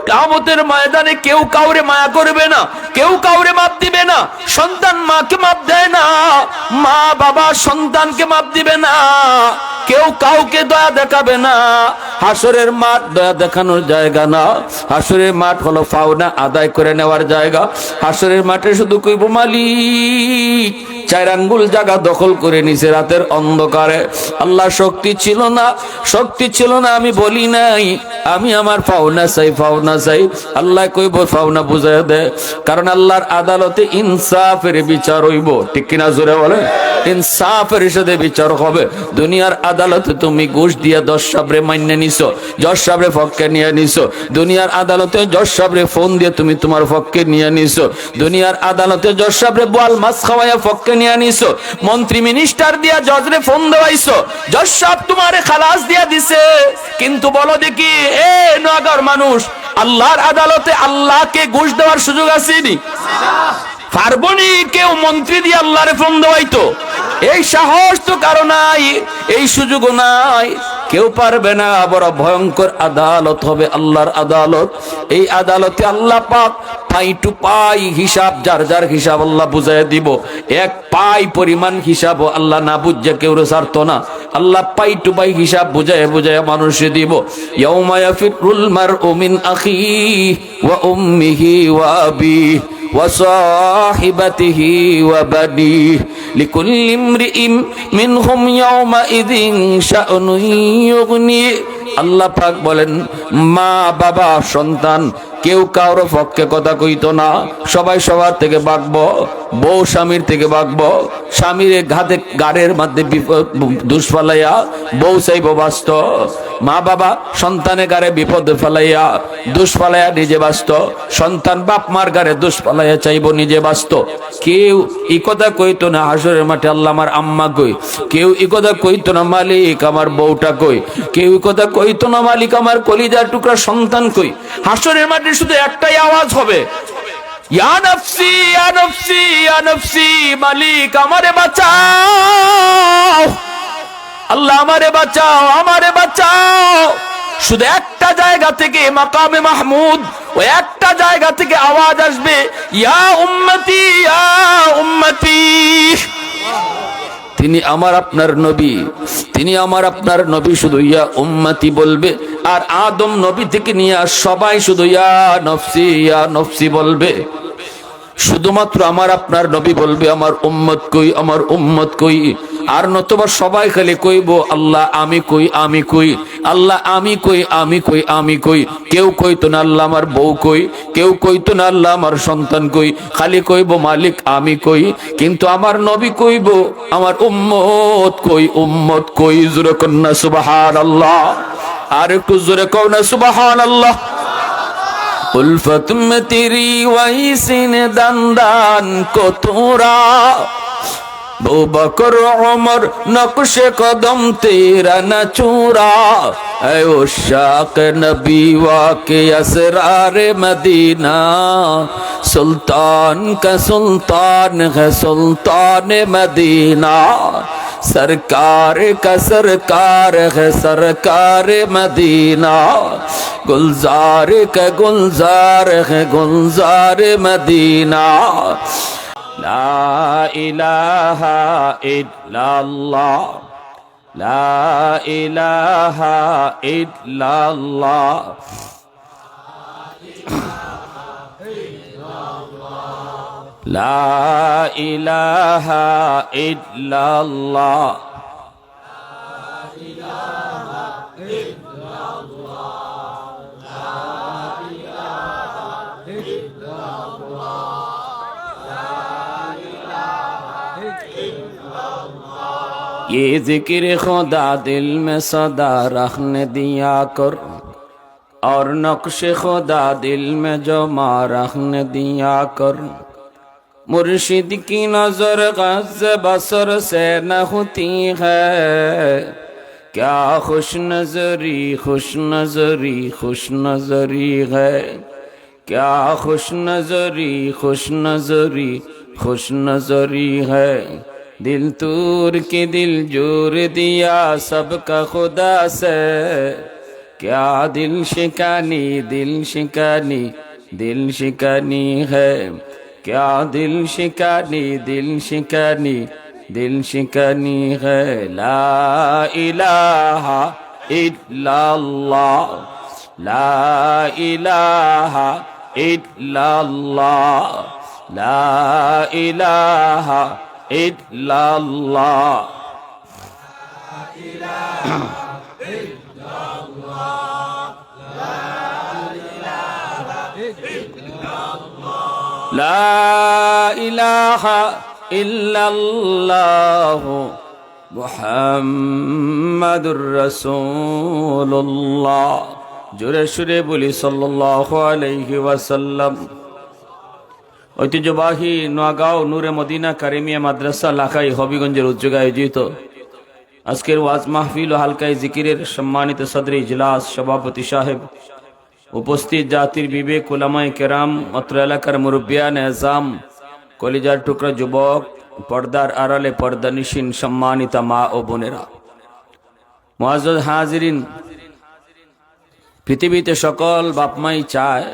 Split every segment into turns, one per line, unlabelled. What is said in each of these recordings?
কিয়ামতের ময়দানে কেউ কাউরে মায়া করবে না, কেউ কাউরে মাপ দিবে না। সন্তান মাকে মাপ দেয় না, মা বাবা সন্তানকে মাপ দিবে না, কেউ কাউকে দয়া দেখাবে না। হাসরের মাঠ দয়া দেখানোর জায়গা না, হাসরের মাঠ হলো পাওনা আদায় করে নেওয়ার জায়গা। হাসরের মাঠে শুধু কইব মালিক, 4 আঙ্গুল জায়গা দখল করে নিছে রাতের অন্ধকারে। আল্লাহ শক্তি ছিল না, শক্তি ছিল না, আমি বলি নাই আমি আমার পাওনা চাই, পাওনা চাই। আল্লাহ কইব পাওনা বুঝায় দে, কারণ আল্লাহর আদালতে ইনসাফের বিচার হইব, ঠিক কিনা জোরে বলে? ইনসাফের সাথে বিচার হবে। দুনিয়ার আদালতে তুমি ঘুষ দিয়া জজ সাহেবরে মাইনে নিছো, জজ সাহেবরে পক্ষে নিয়ে নিছো। দুনিয়ার আদালতে জজ সাহেবরে ফোন দিয়ে তুমি তোমার পক্ষে নিয়ে নিছো। দুনিয়ার আদালতে জজ সাহেবরে বোয়াল মাছ খাওয়াইয়া পক্ষে নিয়ে নিছো। মন্ত্রী মিনিস্টার দিয়া জজরে ফোন দেওয়াইছো, জজ সাহেব তোমারে খালাস দিয়া দিছে। কিন্তু বলো দেখি এ নগর মানুষ, আল্লাহর আদালতে আল্লাহকে ঘুষ দেওয়ার সুযোগ আসেনি? পারবনি কেউ মন্ত্রী দিয়ে আল্লাহরে ফোন দেওয়াইতো? এই সাহস তো কারো নাই, এই সুযোগও নাই, কেউ পারবে না। বড় ভয়ঙ্কর আদালত হবে আল্লাহর আদালত। এই আদালতে আল্লাহ পাক পাই টু পাই হিসাব, যার যার হিসাব আল্লাহ বুঝাই দিব। 1 পাই পরিমাণ হিসাব আল্লাহ না বুঝে কেউ ছাড়তো না। আল্লাহ পাই টু পাই হিসাব বুঝায় বুঝায় মানুষে দিব। ইয়াউমা ইয়াফিরুল মারউ মিন আখিহি ওয়া উম্মিহি ওয়া আবিহি وصاحبته وبنيه لكل امرئ منهم يومئذ شأن يغنيه। আল্লাহ পাক বলেন, মা বাবা সন্তান কেউ কারো পক্ষে কথা কইতো না, সবাই সবার থেকে বাঁকবো। বউ স্বামীর থেকে বাঁকবো, স্বামীর ঘাতে গাড়ের মধ্যে দুষ ফালাইয়া বউ চাইব বাঁচত। মা বাবা সন্তানের গাড়ে বিপদ ফালাইয়া দুষ ফালাইয়া নিজে বাঁচত। সন্তান বাপ মার গাড়ে দুষ ফালাইয়া চাইব নিজে বাঁচত। কেউ এই কথা কইতো না হাসরের মাঠে আল্লাহ আমার আম্মা কই, কেউ এই কথা কইতো না মালিক আমার বউটা কই, কেউ এই কথা কইতো না মালিক আমার কলিজার টুকরা সন্তান কই। হাসরের মাঠে শুধু একটাই আওয়াজ হবে, ইয়া নফসি ইয়া নফসি ইয়া নফসি, মালিক আমারে বাঁচাও, আল্লাহ আমারে বাঁচাও, আমারে বাঁচাও। শুধু একটা জায়গা থেকে, মাকামে মাহমুদ, ওই একটা জায়গা থেকে আওয়াজ আসবে, ইয়া উম্মতি ইয়া উম্মতি। তিনি আমার আপনার নবী, তিনি আমার আপনার নবী, শুধু ইয়া উম্মতি বলবে। আর আদম নবী থেকে নিয়ে সবাই শুধু ইয়া নফসি বলবে। শুধুমাত্র আমার আপনার নবী বলবে আমার উম্মত কই, আমার উম্মত কই। আর নতুবা সবাই খালি কইব আল্লাহ আমি কই, আমি কই, আল্লাহ আমি কই, আমি কই, আমি কই। কেউ কইতো না আল্লাহ আমার বউ কই, কেউ কইতো না আল্লাহ আমার সন্তান কই, খালি কইব মালিক আমি কই। কিন্তু আমার নবী কইব আমার উম্মত কই, উম্মত কই। জোরে কন্যা সুবহানাল্লাহ, আর একটু জোরে কও না সুবহানাল্লাহ। उल्फत में तेरी वही सीने दंदान को तोरा, बू बकर उमर नक्शे कदम तेरा न चूरा। ऐ उशाक नबी वाके असरार मदीना, सुल्तान का सुल्तान है सुल्तान मदीना, सरकार का सरकार है सरकार मदीना, गुलजार का गुलजार है गुलजार मदीना। ला इलाहा इल्लल्लाह, ला इलाहा इल्लल्लाह, ला इलाहा इल्लल्लाह। ये जिक्र खुदा दिल में सदा रखने दिया कर, और नक्श खुदा दिल में जमा रखने दिया कर। मुर्शिद की नजर गज़ बसर से न होती है, क्या खुश नजरी खुश नजरी खुश नजरी है, क्या खुश नजरी खुश नजरी खुश नजरी है। दिल तूर के दिल जोर दिया सबका खुदा से, क्या दिल शिकनी दिल शिकनी दिल शिकनी है, क्या दिल शिकनी दिल शिकनी दिल शिकनी है। ला इलाहा इल्लल्लाह ला इलाहा इल्लल्लाह ला इलाहा इल्लल्लाह। লা ইলাহা ইল্লাল্লাহ মুহাম্মাদুর রাসূলুল্লাহ। জোরে সুরে বলি সাল্লাল্লাহু আলাইহি ওয়াসাল্লাম। ঐতিহ্যবাহী নোয়াগাঁও নূরে মদিনা কারিমিয়া মাদ্রাসা লাখাই হবিগঞ্জের উদ্যোগে আয়োজিত আজকের ওয়াজ মাহফিল ও হালকায় জিকিরের সম্মানিত সদরে ইজলাস সভাপতি সাহেব, উপস্থিত জাতির বিবেক উলামায়ে কেরাম, অত্র এলাকার মুরব্বিয়ান এজাম, কলিজার টুকরা যুবক, পর্দার আড়ালে পর্দানিশীন সম্মানিতা মা ও বোনেরা, মুআজ্জাজ হাজিরিন, পৃথিবীতে সকল বাপমাই চায়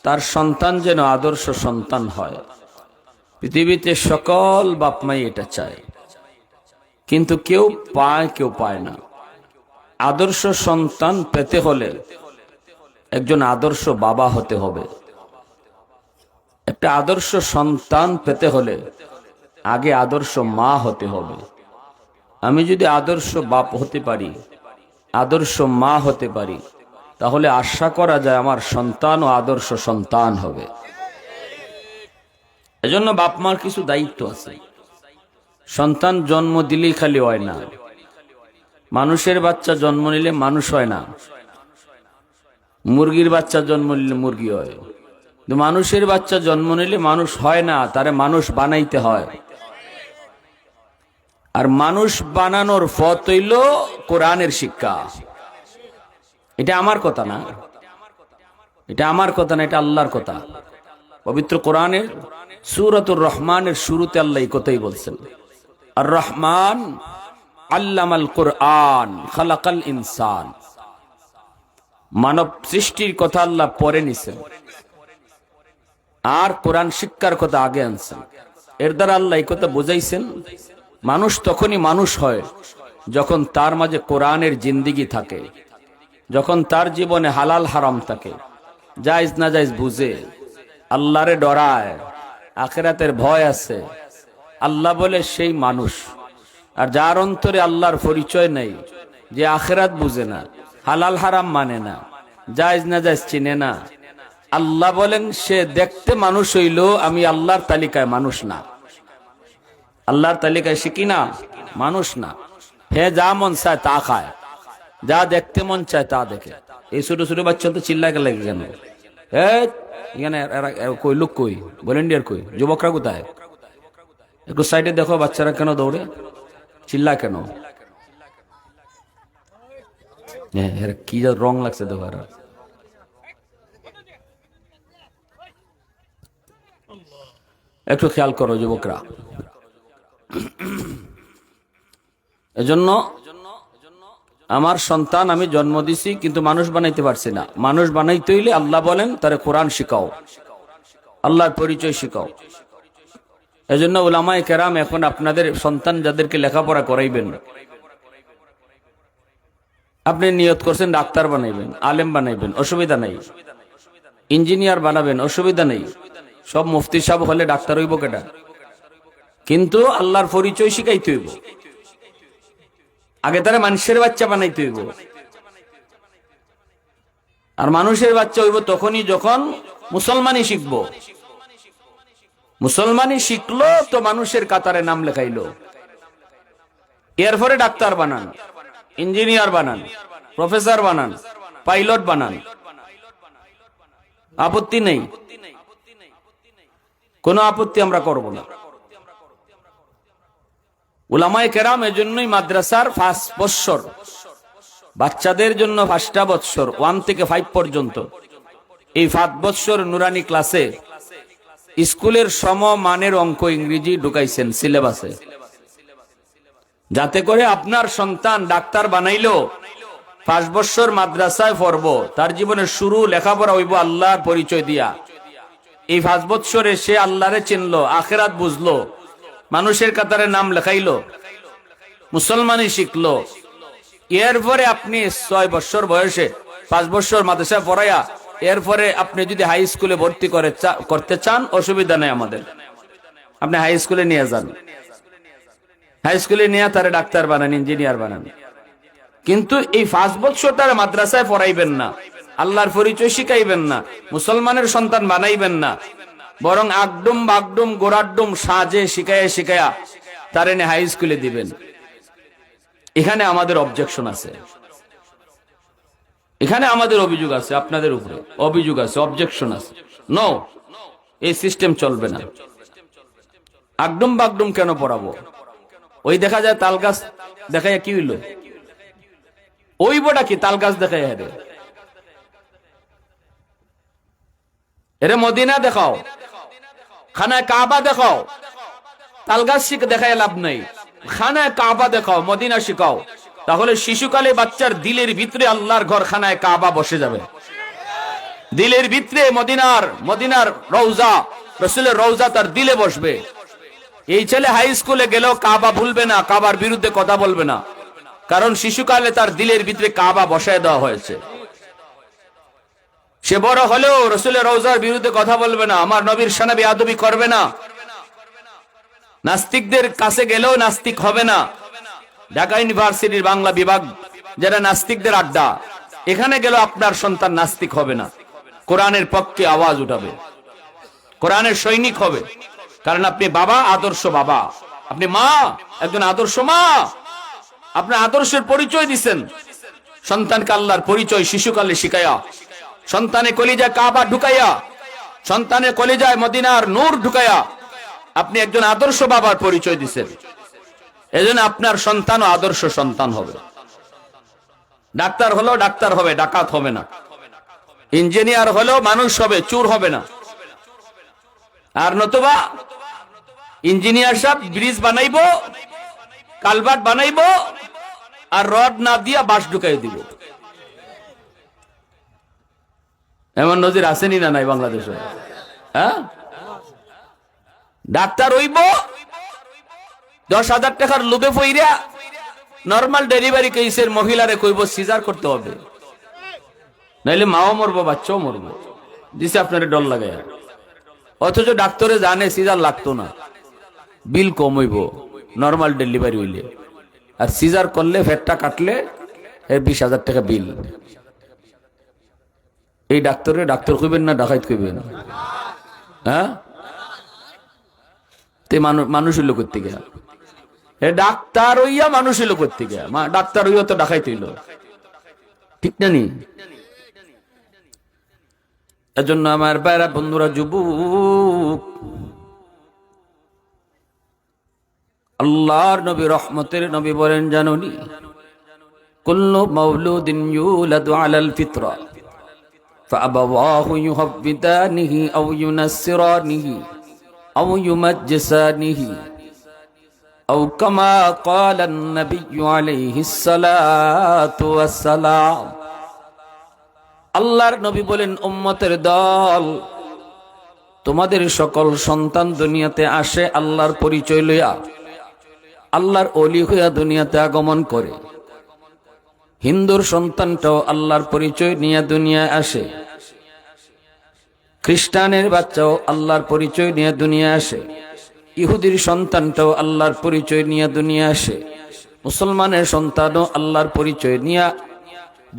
তার সন্তান যেন আদর্শ সন্তান হয়। পৃথিবীতে সকল বাপমাই এটা চায়, কিন্তু কেউ পায় না। আদর্শ সন্তান পেতে হলে একজন আদর্শ বাবা হতে হবে। একটা আদর্শ সন্তান পেতে হলে আগে আদর্শ মা হতে হবে। আমি যদি আদর্শ বাপ হতে পারি, আদর্শ মা হতে পারি, তাহলে আশা করা যায় আমার সন্তানও আদর্শ সন্তান হবে। এজন্য বাপ মার কিছু দায়িত্ব আছে। সন্তান জন্ম দিলেই খালি হয় না, মানুষের বাচ্চা জন্ম নিলে মানুষ হয় না, মুরগির বাচ্চা জন্ম নিলে মুরগি হয়। কিন্তু মানুষের বাচ্চা জন্ম নিলে মানুষ হয় না, তারে মানুষ বানাইতে হয়। আর মানুষ বানানোর পথ হইল কোরআনের শিক্ষা। এটা আমার কথা না, এটা আমার কথা না, এটা আল্লাহর কথা। পবিত্র কোরআনের সূরাতুর রহমানের শুরুতে আল্লাহ এই কথাই বলছেন, আর রহমান আল্লামাল কোরআন খালাকাল ইনসান। মানব সৃষ্টির কথা আল্লাহ পরে নিছেন, আর কোরআন শিক্ষার কথা আগে আনছেন। এর দ্বারা আল্লাহ এই কথা বুঝাইছেন, মানুষ তখনই মানুষ হয় যখন তার মাঝে কোরআনের জিন্দিগি থাকে, যখন তার জীবনে হালাল হারাম থাকে, জায়েজ না জায়েজ বুঝে, আল্লাহরে ডরায়, আখিরাতের ভয় আছে। আল্লাহ বলে সেই মানুষ। আর যার অন্তরে আল্লাহর পরিচয় নেই, যে আখিরাত বুঝে না, হালাল হারাম মানে না, জায়েজ না জায়েজ চিনে না, আল্লাহ বলেন সে দেখতে মানুষ হইল, আমি আল্লাহর তালিকায় মানুষ না, আল্লাহর তালিকায় সে কি না, মানুষ না। হে যা মন চায় তা খায়, যা দেখতে মন চায় তা দেখে। এই ছোট ছোট বাচ্চা তো চিল্লাকে লাগে কেন? এখানে কই লোক কই, ভলেন্টিয়ার কই, যুবকরা কোথায়? একটু সাইডে দেখো, বাচ্চারা কেন দৌড়ে, চিল্লা কেন? কি যা রং লাগছে দেখো। একটু খেয়াল করো যুবকরা। এজন্য আমার সন্তান আমি জন্ম দিছি, কিন্তু মানুষ বানাইতে পারছি না। মানুষ বানাইতে হইলে আল্লাহ বলেন তারে কোরআন শিখাও, আল্লাহর পরিচয় শিখাও। এজন্য উলামায়ে কেরাম এখন আপনাদের সন্তান যাদেরকে লেখাপড়া করাইবেন, আপনি নিয়ত করছেন ডাক্তার বানাইবেন, আলেম বানাইবেন, অসুবিধা নাই। ইঞ্জিনিয়ার বানাবেন, অসুবিধা নেই। সব মুফতি সাহেব হলে ডাক্তার হইব কেটা? কিন্তু আল্লাহর পরিচয় শিখাইতে হইব। আগে তারা মানুষের বাচ্চা বানাইতে হইব। আর মানুষের বাচ্চা হইব তখনই যখন মুসলমানই শিখব। মুসলমানই শিখলো তো মানুষের কাতারে নাম লেখাইলো। এরপরে ডাক্তার বানান, ইঞ্জিনিয়ার বানান, প্রফেসর বানান, পাইলট বানান, আপত্তি নেই, কোনো আপত্তি আমরা করব না। উলামায়ে কেরাম এজন্যই মাদ্রাসার 5 বৎসর, বাচ্চাদের জন্য 5টা বৎসর 1 থেকে 5 পর্যন্ত, এই 5 বৎসর নুরানি ক্লাসে স্কুলের সমমানের অঙ্ক ইংরেজি ঢুকাইছেন সিলেবাসে, যাতে করে আপনার সন্তান ডাক্তার বানাইলো 5 বছর মাদ্রাসায় পড়বো, তার জীবনের শুরু লেখাপড়া হইব আল্লাহর পরিচয় দিয়া। এই 5 বছরে সে আল্লাহরে চিনলো, আখিরাত বুঝলো, মানুষের কাতারে নাম লেখাইলো, মুসলমানই শিখলো। এরপরে আপনি 6 বছর বয়সে 5 বছর মাদ্রাসায় পড়াইয়া এরপরে আপনি যদি হাই স্কুলে ভর্তি করতে চান, অসুবিধা নেই আমাদের। আপনি হাই স্কুলে নিয়ে যান, হাই স্কুলে নিয়ে তারা ডাক্তার বানান, ইঞ্জিনিয়ার বানান। কিন্তু এই 5 বছর তারা মাদ্রাসায় পড়াইবেন না, আল্লাহর পরিচয় শিখাইবেন না, মুসলমানের সন্তান বানাইবেন না, বরং আগডুম বাগডুম গোড়াডুম সাজে শিখাইয়া তারা এনে হাই স্কুলে দিবেন। এখানে আমাদের অবজেকশন আছে, এখানে আমাদের অভিযোগ আছে, আপনাদের উপরে অভিযোগ আছে, অবজেকশন আছে। নো, এই সিস্টেম চলবে না। আগডুম বাগডুম কেন পড়াবো? ওই দেখা যায় তাল গাছ দেখাইয়া কি হইল, ওই বটা কি তাল গাছ দেখাইয়া হেরে? এরে মদিনা দেখাও, খানায় কাবা দেখাও, তাল গাছ দেখায় লাভ নাই। খানায় কাবা দেখাও, মদিনা শিখাও, তাহলে শিশুকালে বাচ্চার দিলের ভিতরে আল্লাহর ঘর খানায় কাবা বসে যাবে। দিলের ভিতরে মদিনার রওজা, রাসূলের রওজা তার দিলে বসবে। এই ছেলে হাই স্কুলে গেলেও কাবা ভুলবে না, কাবার বিরুদ্ধে কথা বলবে না, কারণ শিশুকালে তার দিলের ভিতরে কাবা বসায় দেওয়া হয়েছে। সে বড় হলেও রাসূলের রওজার বিরুদ্ধে কথা বলবে না, আমার নবীর শানে বেয়াদবি করবে না, নাস্তিকদের কাছে গেলেও নাস্তিক হবে না। ঢাকা ইউনিভার্সিটির বাংলা বিভাগ যারা নাস্তিকদের আড্ডা, এখানে গেলেও আপনার সন্তান নাস্তিক হবে না, কোরআনের পক্ষে আওয়াজ উঠাবে, কোরআনের সৈনিক হবে। কারণ আপনি বাবা, আদর্শ বাবা, আপনি মা, একজন আদর্শ মা, আপনার আদর্শের পরিচয় দিচ্ছেন সন্তানকে, আল্লাহর পরিচয় শিশুকালে শিখাইয়া, সন্তানের কলিজায় কাবা ঢুকাইয়া, সন্তানের কলিজায় মদিনার নূর ঢুকাইয়া আপনি একজন আদর্শ বাবার পরিচয় দিচ্ছেন। এজন্য আপনার সন্তানও আদর্শ সন্তান হবে। ডাক্তার হলেও ডাক্তার হবে, ডাকাত হবে না। ইঞ্জিনিয়ার হলেও মানুষ হবে, চোর হবে না। আর নতুবা ইঞ্জিনিয়ার সাহেব ব্রিজ বানাইবো, কালভার্ট বানাইবো, আর রড না দিয়া বাঁশ ঢুকাই দিব। এমন নজির আসেনি না নাই বাংলাদেশে? হ্যাঁ, ডাক্তার হইব 10,000 টাকার লোভে পইরা নরমাল ডেলিভারি কেসের মহিলারে কইব সিজার করতে হবে, নাইলে মাও মরবো, বাচ্চাও মরবো, দিছে আপনার ডর লাগায়। অথচ ডাক্তারে জানে সিজার লাগতো না, বিল কম হইব নরমাল ডেলিভারি হইলে, আর সিজার করলে ফেটটা কাটলে 20,000 টাকা বিল। এই ডাক্তার কইবেন না ডাকাইত কইবেন? হ্যাঁ, মানুষ হইল করতে গিয়া, ডাক্তার হইয়া মানুষ হইল করতে গিয়া, ডাক্তার হইয়া তো ডাকাইত হইল, ঠিক না নি? এজন্য আমার বাইরা বন্ধুরা, যুবক, আল্লাহর নবী, রহমতের নবী বলেন, জানোনি কুল্লু মাউলুদিন ইউলাদু আলাল ফিতরা ফাআবাওয়াহু ইউহাব্বিদানিহি আও ইউনাসসিরানিহি আও ইউমাজ্জিসানিহি আও কামা ক্বালা আন-নাবিয়্যু আলাইহিস সালাতু ওয়াস সালাম। আল্লাহর নবী বলেন, উম্মতের দল, তোমাদের সকল সন্তান দুনিয়াতে আসে আল্লাহর পরিচয় লইয়া, আল্লাহর ওলি হইয়া দুনিয়াতে আগমন করে। হিন্দুর সন্তানটাও আল্লাহর পরিচয় নিয়ে দুনিয়ায় আসে, খ্রিস্টানের বাচ্চাও আল্লাহর পরিচয় নিয়ে দুনিয়া আসে, ইহুদির সন্তানটাও আল্লাহর পরিচয় নিয়ে দুনিয়া আসে, মুসলমানের সন্তানও আল্লাহর পরিচয় নিয়ে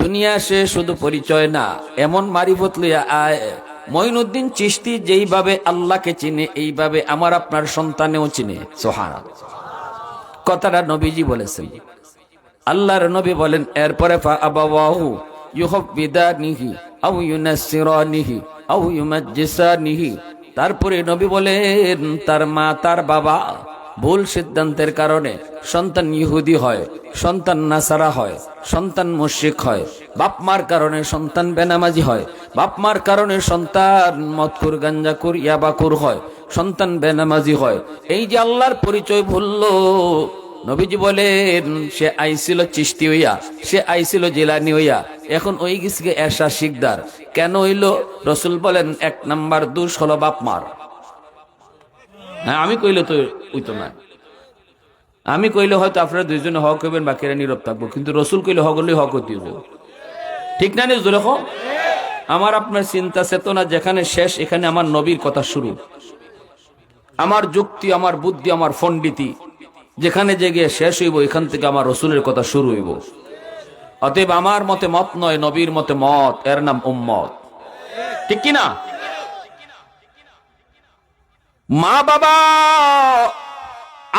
দুনিয়া আসে। শুধু পরিচয় না, এমন মারিফত লইয়া আয়। মঈনুদ্দিন চিশতি যেইভাবে আল্লাহকে চিনে, এইভাবে আমার আপনার সন্তানেও চিনে। সুবহানাল্লাহ, কথাটা নবীজি বলেছেন। আল্লাহর নবী বলেন, এরপরে ফাআবাওয়াহু ইউহাব্বিদানিহি আও ইউনাসসিরানিহি আও ইউমাজ্জিসানিহি। তারপরে নবী বলেন, তার মা, তার বাবা ভুল সিদ্ধান্তের কারণে সন্তান ইহুদি হয়, সন্তান নাসারা হয়, সন্তান মুশরিক হয়, বাপ মার কারণে সন্তান বেনামাজি হয়, বাপ মার কারণে সন্তান মদখুর, গাঞ্জাখুর, ইয়াবাখুর হয়, সন্তান বেনামাজি হয়। এই যে আল্লাহর পরিচয় ভুললো, নবীজি বলেন সে আইছিল চিশতি হইয়া, সে আইছিল জিলানি হইয়া, এখন ওই গেছে এরশা শিকদার। কেন হইল? রসুল বলেন 1 নাম্বার দোষ হলো বাপ মার। হ্যাঁ, আমি কইলে তো ওইতো না, আমি কইলে হয়তো আপনারা দুইজনে হক হইবেন, বাকিরা নীরব থাকবো, কিন্তু রসুল কইলে হক হলেই হক হইতে হবে। ঠিক না? নিজে দেখো, আমার আপনার চিন্তা চেতনা যেখানে শেষ, এখানে আমার নবীর কথা শুরু। আমার যুক্তি, আমার বুদ্ধি, আমার পণ্ডিতি যেখানে যে গিয়ে শেষ হইব, এখান থেকে আমার রসুলের কথা শুরু হইব। অতএব আমার মতে মত নয়, নবীর মতে মত, এর নাম উম্মত। ঠিক কিনা? মা বাবা,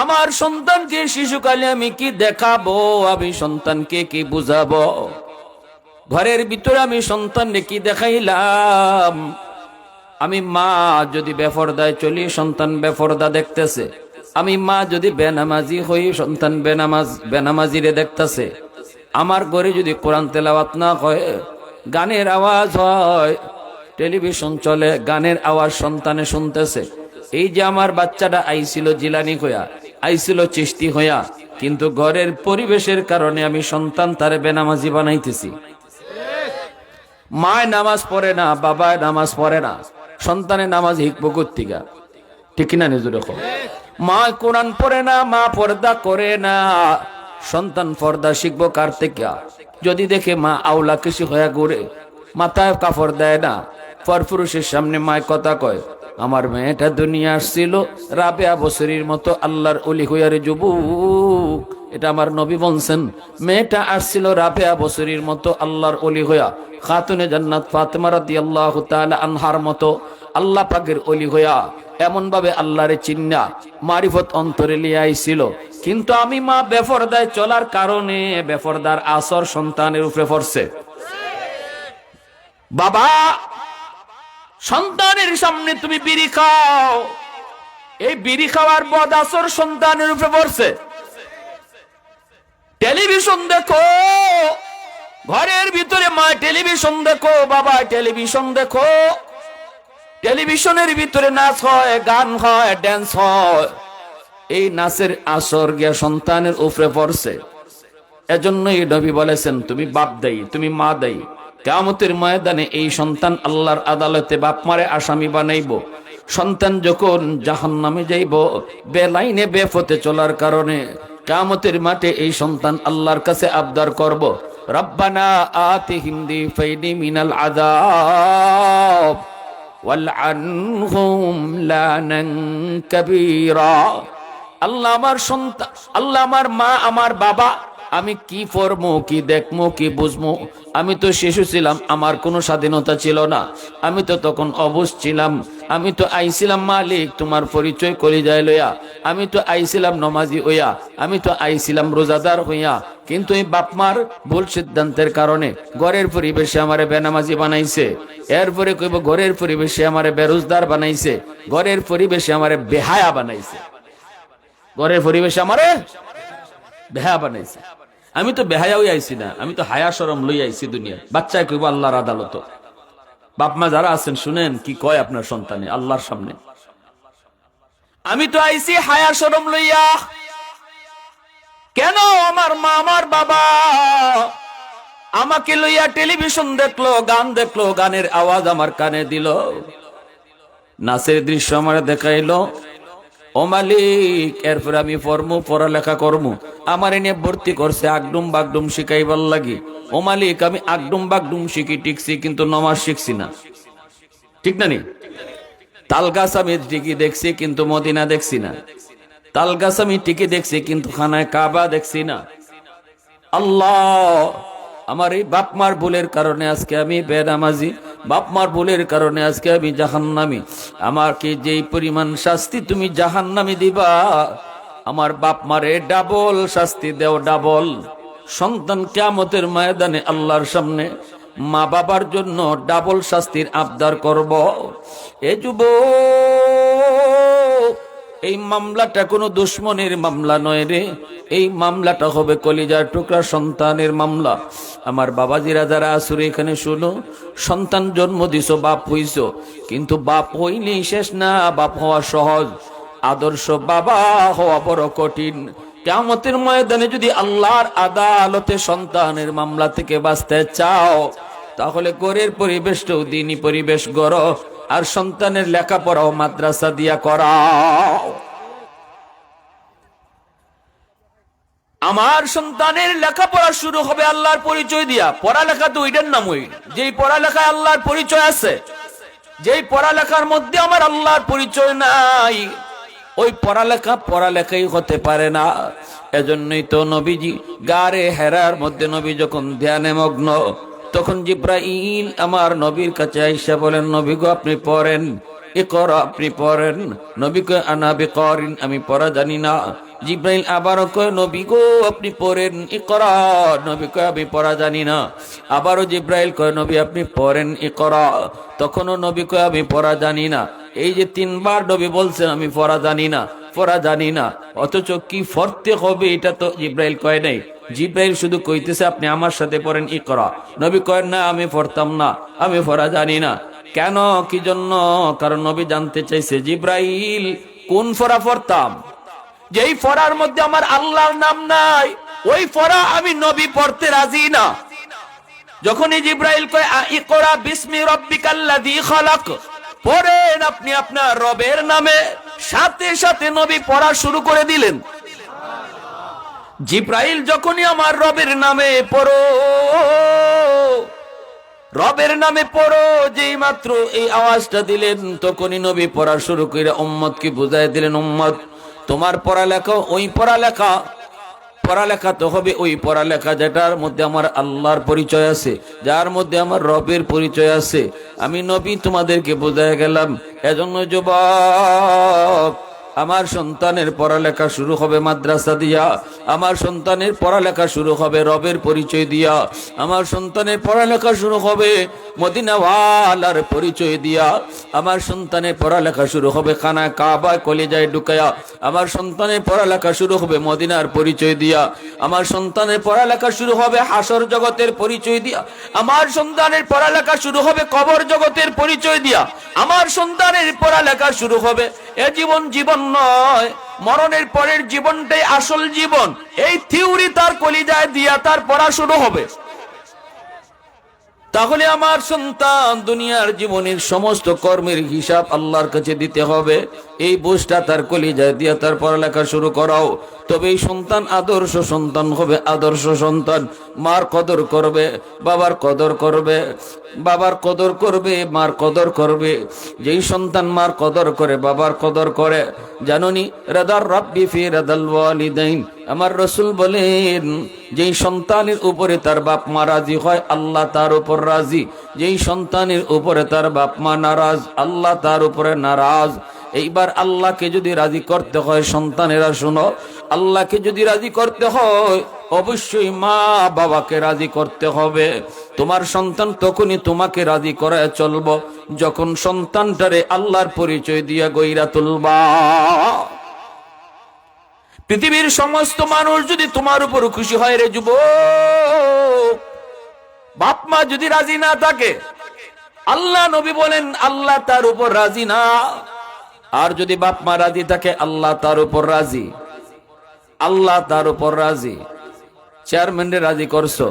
আমার সন্তানকে শিশুকালে আমি কি দেখাবো, আমি সন্তানকে কি বুঝাবো, ঘরের ভিতরে আমি সন্তানকে কি দেখাইলাম। আমি মা যদি বেপরদায় চলি, সন্তান বেপরদা দেখতেছে। আমি মা যদি বেনামাজি হই, সন্তান বেনামাজিরে দেখতেছে। আমার ঘরে যদি কোরআন তেলাওয়াত না হয়, গানের আওয়াজ হয়, টেলিভিশন চলে, গানের আওয়াজ সন্তানে শুনতেছে। এই যে আমার বাচ্চাটা আইছিল জিলানি হইয়া, আইছিল চিশতি হইয়া, কিন্তু ঘরের পরিবেশের কারণে আমি সন্তান তারে বেনামাজি বানাইতেছি। মায় নামাজ পড়ে না, বাবায় নামাজ পড়ে না, সন্তানের নামাজ হিকবো কোত্থেকে? ঠিক কিনা? নিজে দেখো, মা কোরআন পড়ে না, মা পর্দা করে না, সন্তান পর্দা শিখবো কার থেকে? যদি দেখে মা আউলা কৃষি হয়ে ঘুরে, মাথায় কাপড় দেয় না, পরপুরুষের সামনে মায় কথা কয়, আমার মেয়েটা দুনিয়া আসছিল রাবেয়া বছরের মতো আল্লাহর ওলি হইয়ারে যুবক। এটা আমার নবী বলছেন, মেয়েটা আসছিল রাবেয়া বছরের মতো আল্লাহর ওলি হইয়া, খাতুনে জান্নাত ফাতেমা রাদিয়াল্লাহু তাআলা আনহার মতো আল্লাহ পাকের ওলি হইয়া, এমন ভাবে আল্লাহরে চিন্না মারিফত অন্তরে লিয়ে আইছিল। কিন্তু আমি মা বেপরদায় চলার কারণে বেপরদার আসর সন্তানের উপরে পড়ছে। বাবা, সন্তানের সামনে তুমি বিড়ি খাও, এই বিড়ি খাওয়ার বদ আসর সন্তানের উপরে পড়ছে। টেলিভিশন দেখো, ঘরের ভিতরে মা টেলিভিশন দেখো, বাবা টেলিভিশন দেখো, টেলিভিশনের ভিতরে নাচ হয়, গান হয়, ড্যান্স হয়, এই নাচের আসর গিয়া সন্তানের উপরে পড়ছে। এজন্যই নবী বলেছেন, তুমি বাপ দায়ী, তুমি মা দায়ী। কিয়ামতের ময়দানে এই সন্তান আল্লাহর আদালতে বাপ মারে আসামি বানাইব। সন্তান যখন জাহান্নামে যাইব বেলাইনে বেপথে চলার কারণে, কিয়ামতের মাঠে এই সন্তান আল্লাহর কাছে আবদার করব, রব্বানা আতিহিম দিফাইনি মিনাল আযাব ওয়ালআনহুম লানান কাবীরা। আল্লাহ আমার সন্তান, আল্লাহ আমার মা, আমার বাবা, আমি কি পড়বো, কি দেখবো, কি বুঝবো? আমি তো শিশু ছিলাম, আমার কোনো স্বাধীনতা ছিল না, আমি তো তখন অবুঝ ছিলাম। আমি তো আইছিলাম মালিক তোমার পরিচয় কলিজায় লইয়া, আমি তো আইছিলাম নমাজি হইয়া, আমি তো আইছিলাম রোজাদার হইয়া, কিন্তু এই বাপমার ভুল সিদ্ধান্তের কারণে ঘরের পরিবেশে আমারে বেনামাজি বানাইছে। এরপরে কইব ঘরের পরিবেশে আমারে বেরোজগার বানাইছে, ঘরের পরিবেশে আমারে বেহায়া বানাইছে, ঘরের পরিবেশে আমারে বেহায়া বানাইছে। আমি তো বেহায়াই আইছি না, আমি তো হায়া শরম লই আইছি দুনিয়া। বাচ্চায় কইব আল্লাহর আদালত। বাপ মা যারা আছেন শুনেন কি কয় আপনার সন্তানে আল্লাহর সামনে। আমি তো আইছি হায়া শরম লইয়া। কেন? আমার মা, আমার বাবা আমাকে লইয়া টেলিভিশন দেখলো, গান দেখলো, গানের আওয়াজ আমার কানে দিল, নাচের দৃশ্য আমার দেখাইলো। ও মালিক, এরপর আমি পড়ালেখা করবো, আমার এনে ভর্তি করছে আগডুম বাগডুম শিখাইবার লাগি। ও মালিক, আমি আগডুম বাগডুম শিখি টিকছি, কিন্তু নমাজ শিখছি না। ঠিক না? নি তাল গাছ আমি টিকি দেখছি, কিন্তু মদিনা দেখছি না। তাল গাছ আমি টিকি দেখছি, কিন্তু খানায় কাবা দেখছি না। আল্লাহ, আমার এই বাপমার ভুলের কারণে আজকে আমি বেনামাজি, বাপমার ভুলের কারণে আজকে আমি জাহান্নামী। আমাকে যেই পরিমাণ শাস্তি তুমি জাহান্নামী দিবা, আমার বাপমারে ডাবল শাস্তি দেও, ডাবল। সন্তান কিয়ামতের ময়দানে আল্লাহর সামনে মা বাবার জন্য ডাবল শাস্তির আবদার করব। এ যুবক, এই মামলাটা কোনো দুশ্মনের মামলা নয় রে, এই মামলাটা হবে কলিজার টুকরা সন্তানের মামলা। আমার বাবাজিরা যারা আসুরে এখানে শুনো, সন্তান জন্ম দিছো, বাপ হইছো, কিন্তু বাপ হইলেই শেষ না, বাপ হওয়া সহজ, আদর্শ বাবা হওয়া বড় কঠিন। কিয়ামতের ময়দানে যদি আল্লাহর আদালতে সন্তানের মামলা থেকে বাঁচতে চাও, তাহলে ঘরের পরিবেশটাও দিনী পরিবেশ গড়ো, আর সন্তানের লেখাপড়াও মাদ্রাসা দিয়া করাও। আমার সন্তানের লেখাপড়া শুরু হবে আল্লাহর পরিচয় দিয়া। পড়ালেখা তো ওইটার নাম, ওই যেই পড়ালেখায় আল্লাহর পরিচয় আছে, যেই পড়ালেখার মধ্যে আমার আল্লাহর পরিচয় নাই, ওই পড়ালেখাই হতে পারে না। এজন্যই তো নবীজি গারে হেরার মধ্যে নবী যখন ধ্যানে মগ্ন, তখন জিব্রাইল আমার নবীর কাছে আইসা বলেন, নবী গো আপনি পড়েন, ইকরা, আপনি পড়েন। নবী কয় আনা বিকারিন, আমি পড়া জানি না। জিব্রাইল আবারও কয়, নবী গো আপনি পড়েন, ইকরা। নবী কয় আমি পড়া জানি না। আবারও জিব্রাইল কয়, নবী আপনি পড়েন, ইকরা। তখনও নবী কয় আমি পড়া জানি না। এই যে 3 বার নবী বলছেন আমি পড়া জানি না, পড়া জানি না, অথচ কি পড়তে হবে এটা তো জিব্রাইল কয় নাই। জিব্রাইল শুধু কইতেছে আপনি আমার সাথে পড়েন, ইকরা। নবী কয় না, আমি পড়তাম না, আমি পড়া জানি না। কেন, কি জন্য? কারণ নবী জানতে চাইছে জিব্রাইল কোন পড়া পড়তাম, যেই পড়ার মধ্যে আমার আল্লাহর নাম নাই, ওই পড়া আমি নবী পড়তে রাজি না। যখনই জিব্রাইল কয় ইকরা বিসমি রাব্বিকাল্লাযী খালাক, পড়েন আপনি আপনার রবের নামে, সাথে সাথে নবী পড়া শুরু করে দিলেন। জিব্রাইল যখনই আমার রবের নামে পড়ো, রবের নামে পড়ো, যেই মাত্র এই আওয়াজটা দিলেন, তখনই নবী পড়া শুরু করে উম্মতকে বুঝাই দিলেন, উম্মত তোমার পড়ালেখা ওই পড়ালেখা তো হবে ওই পড়ালেখা যেটার মধ্যে আমার আল্লাহর পরিচয় আছে, যার মধ্যে আমার রবের পরিচয় আছে। আমি নবী তোমাদেরকে বোঝায় গেলাম। এজন্য যুবক, আমার সন্তানের পড়ালেখা শুরু হবে মাদ্রাসা দিয়া, আমার সন্তানের পড়ালেখা শুরু হবে রবের পরিচয় দিয়া, আমার সন্তানের পড়ালেখা শুরু হবে মদিনাওয়ালার পরিচয় দিয়া, আমার সন্তানের পড়ালেখা শুরু হবে খানা কাবা কলিজায় ঢুকায়া, আমার সন্তানের পড়ালেখা শুরু হবে মদিনার পরিচয় দিয়া, আমার সন্তানের পড়ালেখা শুরু হবে হাসর জগতের পরিচয় দিয়া, আমার সন্তানের পড়ালেখা শুরু হবে কবর জগতের পরিচয় দিয়া, আমার সন্তানের পড়ালেখা শুরু হবে এ জীবন নয়, মরণের পরের জীবনটাই আসল জীবন, এই থিওরি তার কলিজায় দিয়া তার পড়া শুরু হবে। তাহলে আমার সন্তান দুনিয়ার জীবনের সমস্ত কর্মের হিসাব আল্লাহর কাছে দিতে হবে। এই বোঝটা তার কলিজায় দিয়া তার পড়ালেখা শুরু করাও, তবে এই সন্তান আদর্শ সন্তান হবে, আদর্শ সন্তান। মার কদর করবে, বাবার কদর করবে, বাবার কদর করবে, মার কদর করবে। যেই সন্তান মার কদর করে, বাবার কদর করে, জাননি রাদার রাব্বি ফি রাদাল ওয়ালিদাইন, আমার রাসূল বলেন যেই সন্তানের উপরে তার বাপ মা রাজি হয়, আল্লাহ তার উপর রাজি। যেই সন্তানের উপরে তার বাপ মা নারাজ, আল্লাহ তার উপরে নারাজ। এইবার আল্লাহকে যদি রাজি করতে হয়, সন্তানেরা শোনো, আল্লাহকে যদি রাজি করতে হয়, অবশ্যই মা বাবাকে রাজি করতে হবে। তোমার সন্তান তখনই তোমাকে রাজি করায় চলব যখন সন্তানটারে আল্লাহর পরিচয় দিয়া গইরা তুলবা। পৃথিবীর সমস্ত মানুষ যদি তোমার উপর খুশি হয় রে যুবক, বাপ মা যদি রাজি না থাকে, আল্লাহ নবী বলেন আল্লাহ তার উপর রাজি না। আর যদি বাপ মা রাজি থাকে, আল্লাহ তার উপর রাজি, আল্লাহ তার উপর রাজি। চেয়ারম্যানরে রাজি করছো,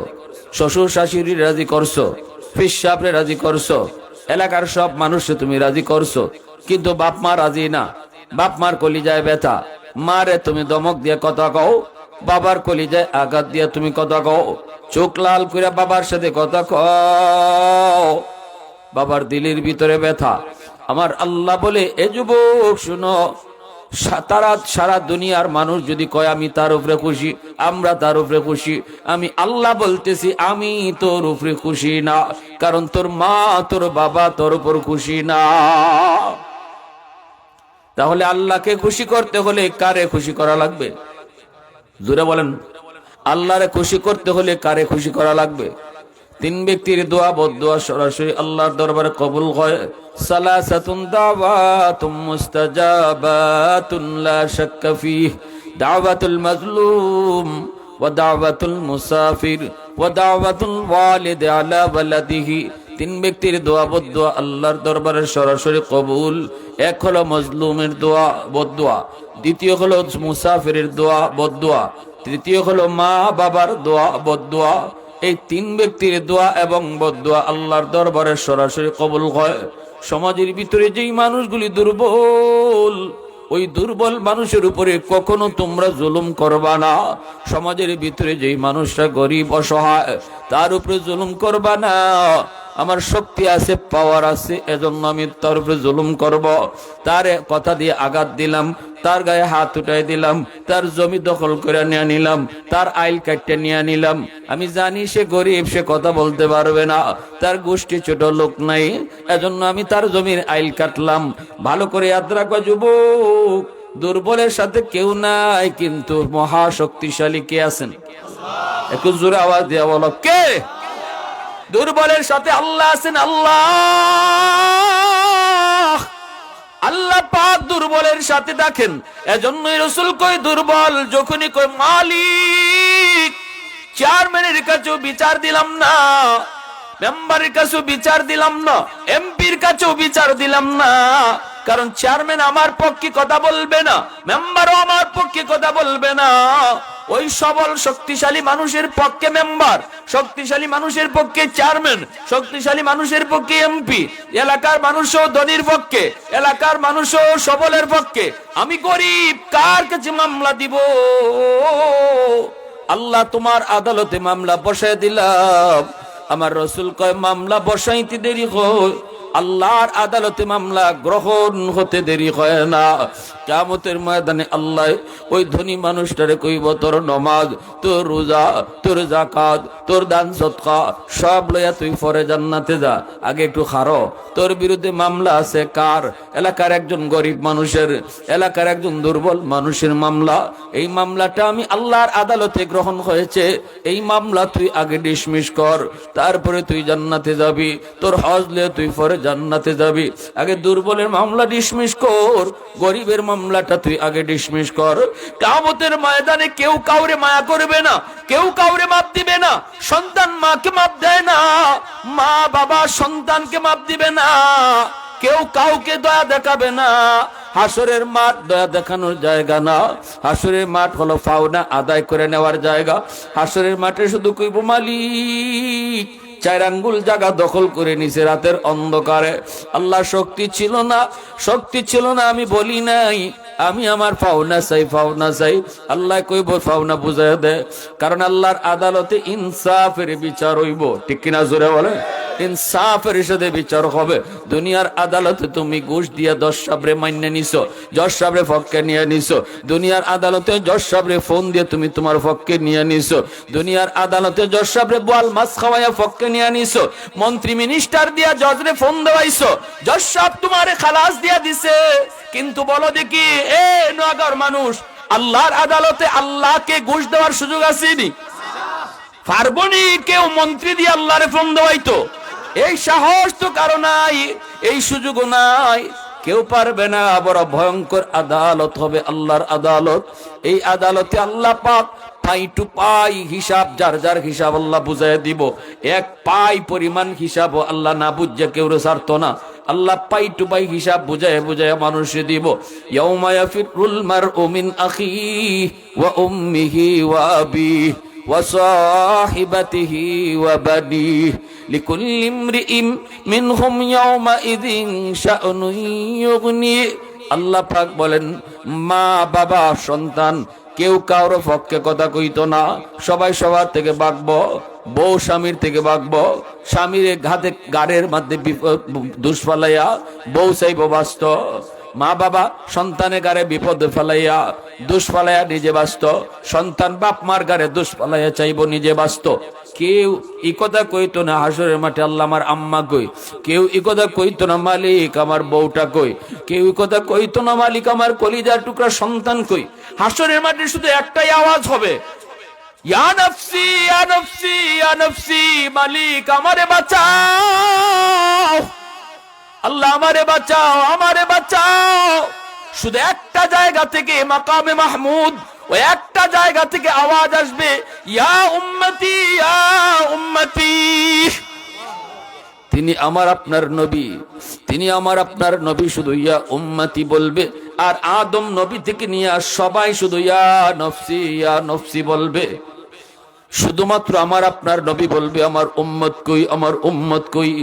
শ্বশুর শাশুড়ি রাজি করছো, ফিস সাহেবরে রাজি করছো, এলাকার সব মানুষকে তুমি রাজি করছো, কিন্তু বাপ মা রাজি না। বাপ মার কলিজায় ব্যথা, মারে তুমি দমক দিয়ে কথা কও, বাবার কলিজায় আঘাত দিয়ে তুমি কথা কও, চোখ লাল করে বাবার সাথে কথা কও, বাবার দিলের ভিতরে ব্যথা। আমার আল্লাহ বলে এ যুবক শুনো, তারা সারা দুনিয়ার মানুষ যদি কয় আমি তার উপরে খুশি, আমরা তার উপরে খুশি, আমি আল্লাহ বলতেছি আমি তোর উপরে খুশি না, কারণ তোর মা তোর বাবা তোর উপর খুশি না। তাহলে আল্লাহকে খুশি করতে হলে কারে খুশি করা লাগবে? জোরে বলেন, আল্লাহরে খুশি করতে হলে কারে খুশি করা লাগবে? 3 ব্যক্তির দোয়া, বদদোয়া সরাসরি আল্লাহর দরবারে কবুল হয়। সালাসাতুন দাওয়াতুম মুস্তাজাবাতুন লা শাক্কা ফীহ, দাওয়াতুল মাজলুম ওয়া দাওয়াতুল মুসাফির ওয়া দাওয়াতুল ওয়ালিদ আলা ওয়ালাদিহি। তিন ব্যক্তির দোয়া বদদোয়া আল্লাহর দরবারে সরাসরি কবুল। এক হলো মজলুমের দোয়া বদদোয়া, দ্বিতীয় হলো মুসাফিরের দোয়া বদদোয়া, তৃতীয় হলো মা বাবার দোয়া বদদোয়া। এই তিন ব্যক্তির দোয়া এবং বদদোয়া আল্লাহর দরবারে সরাসরি কবুল হয়। সমাজের ভিতরে যেই মানুষগুলি দুর্বল, ওই দুর্বল মানুষের উপরে কখনো তোমরা জুলুম করবা না। সমাজের ভিতরে যেই মানুষটা গরিব অসহায়, তার উপরে জুলুম করবা না। আমার শক্তি আছে, পাওয়ার আছে, এজন্য আমি তার উপরে জুলুম করব। তার কথা দিয়ে আঘাত দিলাম, তার গায়ে হাত উঠাই দিলাম, তার জমি দখল করে নিয়ে নিলাম, তার আইল কাটতে নিয়ে নিলাম। আমি জানি সে গরিব, সে কথা বলতে পারবে না, তার গোষ্ঠী ছোট লোক নাই, এজন্য আমি তার জমির আইল কাটলাম। ভালো করে ইয়াদ রাখবা যুবক, দুর্বলের সাথে কেউ নাই, কিন্তু মহাশক্তিশালী কে আছেন? একটু জোরে আওয়াজ দিয়ে বলো, কে? দুর্বলের সাথে আল্লাহ আছেন। আল্লাহ, আল্লাহ পাক দুর্বলের সাথে দেখেন। এজন্যই রাসূল কই দুর্বল যখনই কই মালিক, চেয়ারম্যানের কাছেও বিচার দিলাম না, মেম্বারের কাছেও বিচার দিলাম না, এমপির কাছেও বিচার দিলাম না। কারণ চেয়ারম্যান আমার পক্ষে কথা বলবে না, মেম্বারও আমার পক্ষে কথা বলবে না। ওই সবল শক্তিশালী মানুষের পক্ষে মেম্বার, শক্তিশালী মানুষের পক্ষে চেয়ারম্যান, শক্তিশালী মানুষের পক্ষে এমপি, এলাকার মানুষও ধনীর পক্ষে, এলাকার মানুষও সবলের পক্ষে। আমি গরিব, কার কাছে মামলা দিব? আল্লাহ তোমার আদালতে মামলা বসায় দিলাম। আমার রাসূল কয় মামলা বসাইতে দেরি হয়, আল্লাহর আদালতে মামলা গ্রহণ হতে দেরি হয় না। কিয়ামতের ময়দানে আল্লাহ ওই ধনী মানুষটারে কইব, তোর নামাজ, তোর রোজা, তোর যাকাত, তোর দান সদকা সব লইয়া তুই পরে জান্নাতে যা। আগে একটু খারো, তোর বিরুদ্ধে মামলা আছে কার? এলাকার একজন গরিব মানুষের, এলাকার একজন দুর্বল মানুষের মামলা। এই মামলাটা আমি আল্লাহর আদালতে গ্রহণ হয়েছে, এই মামলা তুই আগে ডিসমিস কর, তারপরে তুই জান্নাতে যাবি। তোর হজ লিয়ে তুই পরে জান্নাতে যাবি। আগে দুর্বলের মামলা ডিসমিস কর, গরিবের মামলাটা তুই আগে ডিসমিস কর। কিয়ামতের ময়দানে কেউ কাউরে মায়া করবে না, কেউ কাউরে মাপ দিবে না। সন্তান মাকে মাপ দেয় না, মা বাবা সন্তানকে মাপ দিবে না, কেউ কাউকে দয়া দেখাবে না। হাসরের মাঠ দয়া দেখানোর জায়গা না, হাসরের মাঠ হলো পাওনা আদায় করে নেওয়ার জায়গা। হাসরের মাঠে শুধু কইব মালিক, 4 আঙ্গুল জায়গা দখল করে নিছে রাতের অন্ধকারে। আল্লাহ শক্তি ছিল না, শক্তি ছিল না আমি বলি নাই, আমি আমার পাওনা চাই, পাওনা চাই। আল্লাহ কইব পাওনা বুঝায় দে, কারণ আল্লাহর আদালতে ইনসাফের বিচার হইব। ঠিক কিনা জোরে বলে? ইনসাফের সাথে বিচার হবে। দুনিয়ার আদালতে তুমি ঘুষ দিয়ে জজ সাহেবরে মাইনে নিছো, জজ সাহেবরে পক্ষে নিয়ে নিছো। দুনিয়ার আদালতে জজ সাহেবরে ফোন দিয়ে তুমি তোমার পক্ষে নিয়ে নিছো। দুনিয়ার আদালতে জজ সাহেবরে বোয়াল মাছ খাওয়াইয়া পক্ষে নিয়ে নিছো। মন্ত্রী মিনিস্টার দিয়া জজরে ফোন দেওয়াইছো, জজ সাহেব তোমারে খালাস দিয়া দিছে। কিন্তু বলো দেখি, এ নগর মানুষ, আল্লাহর আদালতে আল্লাহকে ঘুষ দেওয়ার সুযোগ আসেনি? পারবনি কেউ মন্ত্রী দিয়ে আল্লাহরে ফোন দেওয়াইতো? এই সাহস তো কারো নাই, এই সুযোগও নাই, কেউ পারবে না। বড় ভয়ঙ্কর আদালত হবে আল্লাহর আদালত। এই আদালতে আল্লাহ পাক পাই টু পাই হিসাব, যার যার হিসাব আল্লাহ বুঝাই দিব। এক পাই পরিমাণ হিসাব আল্লাহ না বুঝে কেউ ছাড়তো না। আল্লাহ পাই টু পাই হিসাব বুঝায় বুঝায় মানুষে দিব। ইয়াউমা ইয়াফিরুল মারউ মিন আখিহি ওয়া উম্মিহি ওয়া আবিহি ওয়া সাহিবাতিহি ওয়া বানিহি লিকুল্লি ইমরিইন মিনহুম ইয়াউমাইযিন শা'নুন ইউগনি। আল্লাহ পাক বলেন, মা বাবা সন্তান কেউ কারো পক্ষে কথা কইতো না, সবাই সবার থেকে বাগবো। বউ স্বামীর থেকে বাগবো, স্বামীর ঘাতে গাড়ের মধ্যে দুষ ফালাইয়া বউ চাইব বাঁচত। মা বাবা সন্তানের গাড়ে বিপদ ফেলাইয়া দুষ ফালাইয়া নিজে বাঁচত। সন্তান বাপ মার গাড়ে দুষ ফালাইয়া চাইব নিজে বাঁচত। কেউ ই কথা কইতো না হাসরের মাঠে আল্লাহ আমার আম্মা কই, কেউ ই কথা কইতো না মালিক আমার বউটা কই, কেউ ই কথা কইতো না মালিক আমার কলিজার টুকরা সন্তান কই। হাসরের মাঠে শুধু একটাই আওয়াজ হবে, ইয়া নফসি ইয়া নফসি ইয়া নফসি, মালিক আমারে বাঁচাও, আল্লাহ আমারে বাঁচাও, আমারে বাঁচাও। শুধু একটা জায়গা থেকে, মাকামে মাহমুদ, ওই একটা জায়গা থেকে আওয়াজ আসবে, ইয়া উম্মতি ইয়া উম্মতি। তিনি আমার আপনার নবী, তিনি আমার আপনার নবী। শুধু ইয়া উম্মতি বলবে, আর আদম নবী থেকে নিয়ে আর সবাই শুধু ইয়া নফসি বলবে। শুধুমাত্র আমার আপনার নবী বলবে আমার উম্মত কই, আমার উম্মত কই।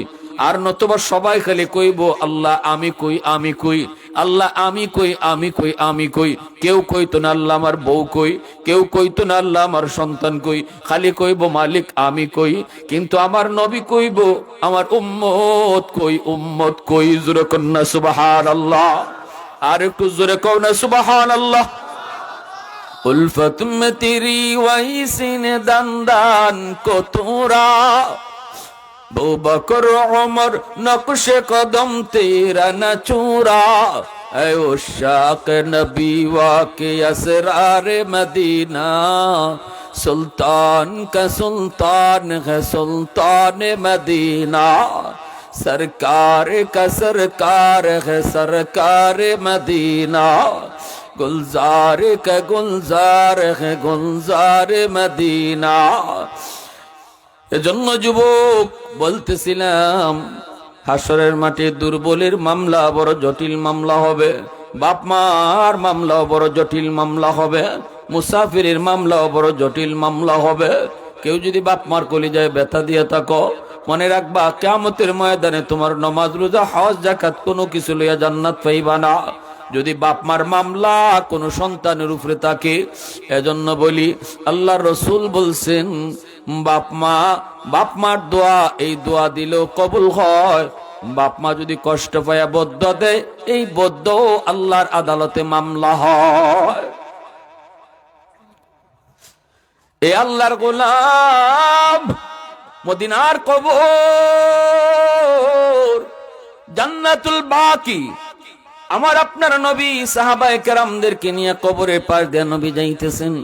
আর নতুবা সবাই খালি কইব আল্লাহ আমি কই, আমি কই, আল্লাহ আমি কই, আমি কই, আমি কই। কেউ কইতো না আল্লাহ আমার বউ কই, কেউ কইতো না আল্লাহ আমার সন্তান কই, খালি কইব মালিক আমি কই। কিন্তু আমার নবী কইব আমার উম্মত কই, উম্মত কই। জোরে কন্যা সুবহানাল্লাহ, আর একটু জোরে কও না সুবহানাল্লাহ। उल्फत में तेरी वही सीने दंदान को तोरा, बू बकर उमर नक्शे कदम तेरा न चूरा। ऐ उशाक नबी वाके असरार मदीना, सुल्तान का सुल्तान है सुल्तान मदीना। सरकार का सरकार है सरकार मदीना, गुलजार का गुलजार है गुलजार मदीना। এজন্য যুবক বলতেছিলাম, হাসরের মাঠে দুর্বলের মামলা বড় জটিল মামলা হবে, বাপ মার মামলা বড় জটিল মামলা হবে, মুসাফিরের মামলা বড় জটিল মামলা হবে। কেউ যদি বাপ মার কলিজায় ব্যথা দিয়ে থাকো, মনে রাখবা কিয়ামতের ময়দানে তোমার নামাজ রোজা হজ যাকাত কোনো কিছু লইয়া জান্নাত পাইবা না, যদি বাপ মার মামলা কোন সন্তানের উপরে থাকে। এজন্য বলি আল্লাহর রাসূল বলছেন বাপ মার দোয়া, এই দোয়া দিলেও কবুল হয়। বাপ মা যদি কষ্ট পায়া বদ্ধ দেয়, এই বদ্ধ আল্লাহর আদালতে মামলা হয়। এ আল্লাহর গোলাম, মদিনার কবর জান্নাতুল বাকি। আমার আপনার নবী সাহাবায়ে কেরামদেরকে নিয়ে কবরের পাশ দিয়ে নবী যাইতেছেন।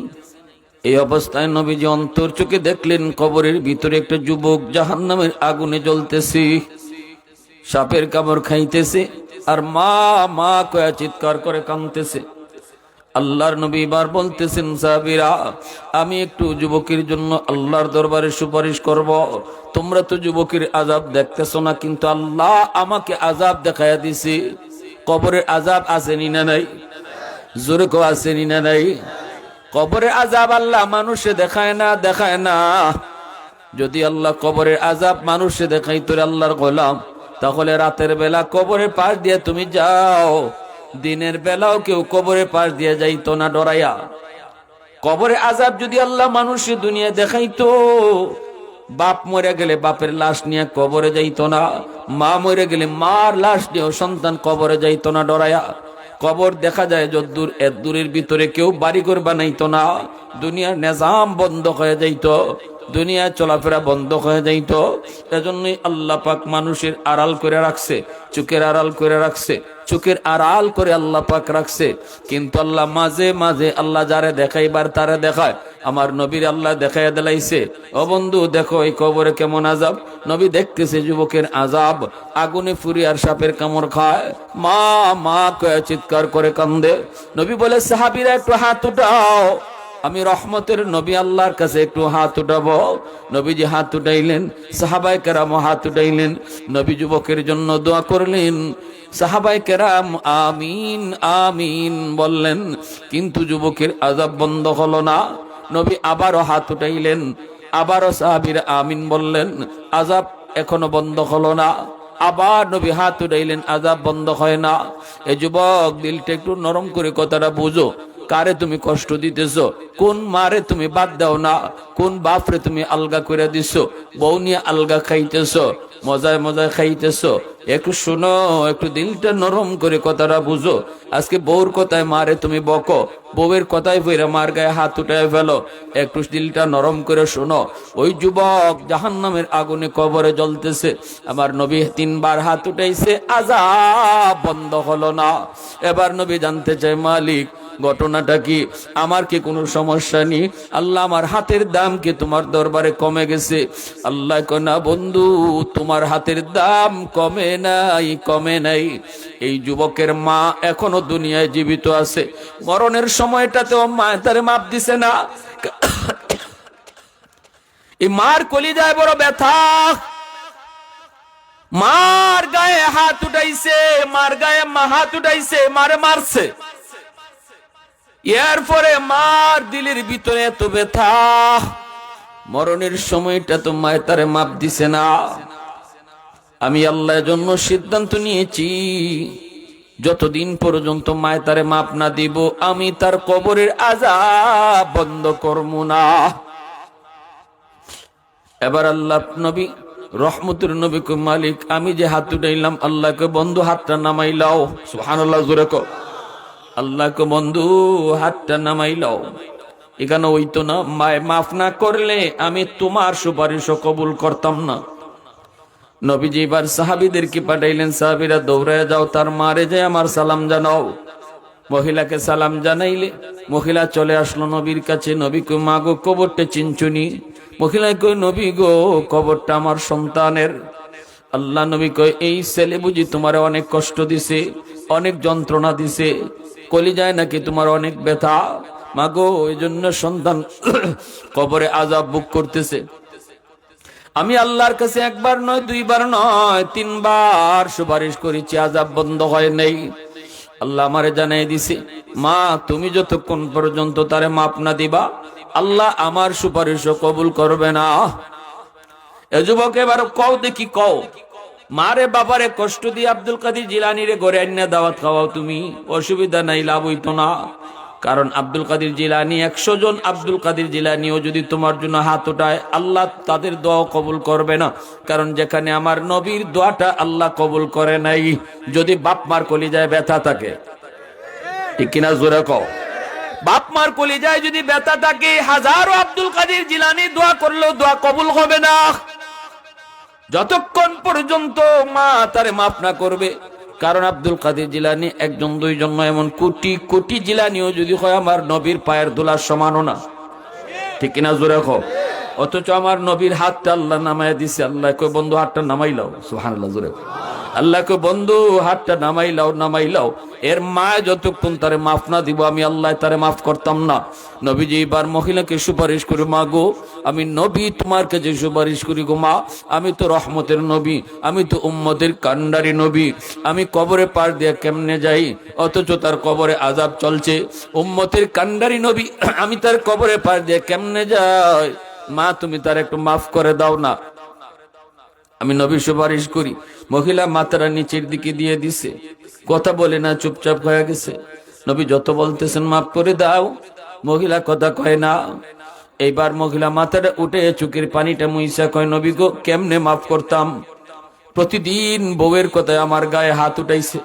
এই অবস্থায় নবীজি অন্তর চোখে দেখলেন কবরের ভিতরে একটা যুবক জাহান্নামের আগুনে জ্বলতেছে, সাপের কামড় খাইতেছে, আর মা মা কয়া চিৎকার করে কাঁদতেছে। আল্লাহর নবী এবার বলতেছেন সাহাবীরা, আমি একটু যুবকের জন্য আল্লাহর দরবারে সুপারিশ করব। তোমরা তো যুবকের আযাব দেখতেছো না, কিন্তু আল্লাহ আমাকে আযাব দেখায়া দিছে। কবরের আযাব আসেনি না নাই? জোরে কো আসেনি না নাই? কবরের আযাব আল্লাহ মানুষে দেখায় না, দেখায় না। যদি আল্লাহ কবরের আযাব মানুষে দেখাইতো আল্লাহর গোলাম, তাহলে রাতের বেলা কবরের পাশ দিয়ে তুমি যাও, দিনের বেলাও কেউ কবরের পাশ দিয়ে যাইতো না ডরাইয়া। কবরের আযাব যদি আল্লাহ মানুষে দুনিয়া দেখাইতো, বাপ মরে গেলে বাপের লাশ নিয়ে কবরে যাইতো না, মা মরে গেলে মার লাশ নিয়েও সন্তান কবরে যাইতো না ডরাইয়া। কবর দেখা যায় যদ্দূর এত দূরের ভিতরে কেউ বাড়িঘর বানাইতো না, দুনিয়ার নিজাম বন্ধ হয়ে যাইতো, দুনিয়া চলাফেরা বন্ধ হয়ে যাইত। এজন্যই আল্লাহ পাক মানুষের আড়াল করে রাখছে, চোখের আড়াল করে রাখছে, চোখের আড়াল করে আল্লাহ পাক রাখছে। কিন্তু আল্লাহ মাঝে মাঝে আল্লাহ যারে দেখাইবার তারে দেখায়। আমার নবীর আল্লাহ দেখাইয়া দিলাইছে, ও বন্ধু দেখো এই কবরে কেমন আযাব। নবী দেখতেছে যুবকের আযাব, আগুনে ফুরি আর সাপের কামড় খায়, মা মা কয়ে চিৎকার করে কান্দে। নবী বলে সাহাবীরা একটু হাত উঠাও, আমি রহমতের নবী আল্লাহর কাছে একটু হাত উঠাবো। নবীজি হাত উঠাইলেন, সাহাবায়ে কেরাম হাত উঠাইলেন, নবী যুবকের জন্য দোয়া করলেন। সাহাবায়ে কেরাম আমিন আমিন বললেন, কিন্তু যুবকের আযাব বন্ধ হলো না। নবী আবারও হাত উঠাইলেন, আবারও সাহাবীরা আমিন বললেন, আযাব এখনো বন্ধ হলো না। আবার নবী হাত উঠাইলেন, আযাব বন্ধ হয় না। এই যুবক দিলটা একটু নরম করে কথাটা বুঝো, কারে তুমি কষ্ট দিতেছো, কোন মারে তুমি বাদ দাও না, কোন বাপরে তুমি আলগা করে দিছো, বউ নিয়ে আলগা খাইতেছো, মজায় মজায় খাইতেছো। একটু শোনো, একটু দিলটা নরম করে কথাটা বুঝো। আজকে বউর কথায় মারে তুমি বকো, বউয়ের কথায় ফিরে মার গায়ে হাত উঠায় ফেলো। একটু দিলটা নরম করে শোনো। ওই যুবক জাহান্নামের আগুনে কবরে জ্বলতেছে, আমার নবী 3 বার হাত উঠাইছে, আযাব বন্ধ হলো না। এবার নবী জানতে চায়, মালিক ঘটনাটা কি, আমার কি কোনো সমস্যা নেই? আল্লাহ আমার হাতের দাম কি তোমার দরবারে কমে গেছে? আল্লাহ কয় না বন্ধু, তোমার হাতের দাম কমে নাই, কমে নাই। এই যুবকের মা এখনো দুনিয়ায় জীবিত আছে, মরণের সময়টাতেও মা তারে মাপ দিছে না। এই মার কলিজায় বড় ব্যথা। মার গায়ে হাত উঠাইছে, মার গায়ে হাত উঠাইছে, মারে মারছে। এরপরে মার দিলের ভিতরে এত ব্যথা, মরণের সময়টা তো মায় তারে মাপ দিছে না। আমি আল্লাহর জন্য সিদ্ধান্ত নিয়েছি, যতদিন পর্যন্ত মায় তারে মাপ না দিব আমি তার কবরের আযাব বন্ধ করব না। এবার আল্লাহ নবী রহমতের নবী কো মালিক আমি যে হাত উঠাইলাম, আল্লাহকে বন্ধু হাতটা নামাইলাও। সুবহানাল্লাহ, জোরে কও। আল্লাহকে বন্ধু হাতটা নামাইলাও। এখানে হইতো না মায় মাফ না করলে আমি তোমার সুপারিশও কবুল করতাম না। নবীজি এবার সাহাবীদেরকে পাঠাইলেন, সাহাবীরা দৌড়ায় যাও, তার মারে যায় আমার সালাম জানাও। মহিলাকে সালাম জানাইলে মহিলা চলে আসলো নবীর কাছে। নবী কই মা গো, কবরটা চিনচুনি? মহিলা কই নবী গো, কবরটা আমার সন্তানের। আল্লাহ নবী কই এই ছেলে বুঝি তোমার অনেক কষ্ট দিছে, অনেক যন্ত্রণা দিছে, কলিজায় নাকি তোমার অনেক ব্যথা। মা গো, এই জন্য সন্তান কবরে আযাব ভোগ করতেছে। আমি আল্লাহর কাছে একবার নয়, দুইবার নয়, তিনবার সুপারিশ করেছি, আযাব বন্ধ হয় নাই। আল্লাহ আমারে জানাই দিছে, মা তুমি যতক্ষণ পর্যন্ত তারে মাপ না দিবা আল্লাহ আমার সুপারিশও কবুল করবে না। এ যুবক এবার কও দেখি, কও মারে বাবারে কষ্ট দিয়ে আব্দুল কাদের জিলানীরে ঘরে আইনা দাওয়াত খাওয়াও তুমি, অসুবিধা নাই, লাভ হইতো না। কারণ আব্দুল কাদের জিলানী 100 জন আব্দুল কাদের জিলানীও যদি তোমার জন্য হাত উঠায় আল্লাহ তাদের দোয়া কবুল করবে না। কারণ যেখানে আমার নবীর দোয়াটা আল্লাহ কবুল করে নাই, যদি বাপ মার কলিজায় ব্যথা থাকে, ঠিক কিনা জোরে কও। বাপ মার কলিজায় যদি ব্যথা থাকে, হাজারো আব্দুল কাদের জিলানী দোয়া করলেও দোয়া কবুল হবে না, যতক্ষণ পর্যন্ত মা তারে মাফ না করবে। কারণ আব্দুল কাদের জিলানী একজন দুইজন নয়, এমন কোটি কোটি জিলানীও যদি হয় আমার নবীর পায়ের ধুলার সমানও না, ঠিক কিনা জোরে কও। অথচ আমার নবীর হাতটা আল্লাহ নামাইয়া দিছে। আল্লাহ কই বন্ধু হাতটা নামাইলাও। সুবহানাল্লাহ, জোরে কও। আল্লাহ কই বন্ধু হাতটা নামাইলাও, নামাইলাও। এর মা যতক্ষণ তারে মাফ না দিব আমি আল্লাহ তারে মাফ করতাম না। নবীজি এবার মহিলাকে সুপারিশ করে, মা গো আমি নবী তোমার কাছে সুপারিশ করি গো মা, আমি তো রহমতের নবী, আমি তো উম্মতের কান্ডারি নবী, আমি কবরে পার দিয়ে কেমনে যাই, অথচ তার কবরে আযাব চলছে। উম্মতের কান্ডারি নবী, আমি তার কবরে পার দিয়ে কেমনে যাই, মা তুমি তার একটু মাফ করে দাও না। আমি নবী সুপারিশ করি। মহিলা মাথাটা নিচের দিকে দিয়ে দিছে, কথা বলে না, চুপচাপ হয়ে গেছে। নবী যত বলতেছেন মাফ করে দাও, মহিলা কথা কয় না। এইবার মহিলা মাথাটা উঠে চোখের পানিটা মুইসা কয়, নবী গো কেমনে মাফ করতাম, প্রতিদিন বউয়ের কথায় আমার গায়ে হাত উঠাইছে,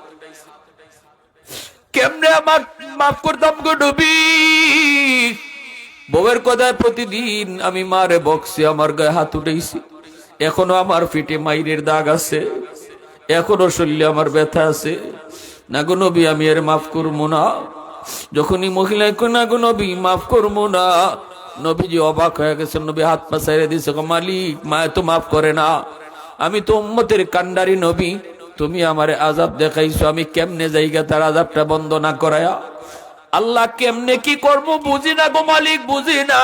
কেমনে আমার মাফ করতাম গো নবী। বউয়ের কথায় প্রতিদিন আমি মারে বকছি, আমার গায়ে হাত উঠাইছি, এখনো আমার ফিটে মাইরের দাগ আছে, এখনো শরীরে আমার ব্যথা আছে, না গো নবী আমি এর মাফ করবো না। যখনই মহিলায় কই না গো নবী মাফ করবো না, নবীজি অবাক হয়ে গেছেন। নবী হাত পা ছেড়ে দিয়েছে, মালিক মা তো মাফ করে না, আমি তো উম্মতের কান্ডারি নবী, তুমি আমারে আযাব দেখাইছো, আমি কেমনে যাইগা তার আযাবটা বন্ধ না করায়া। আল্লাহ কেমনে কি করবো বুঝি না গো মালিক, বুঝি না।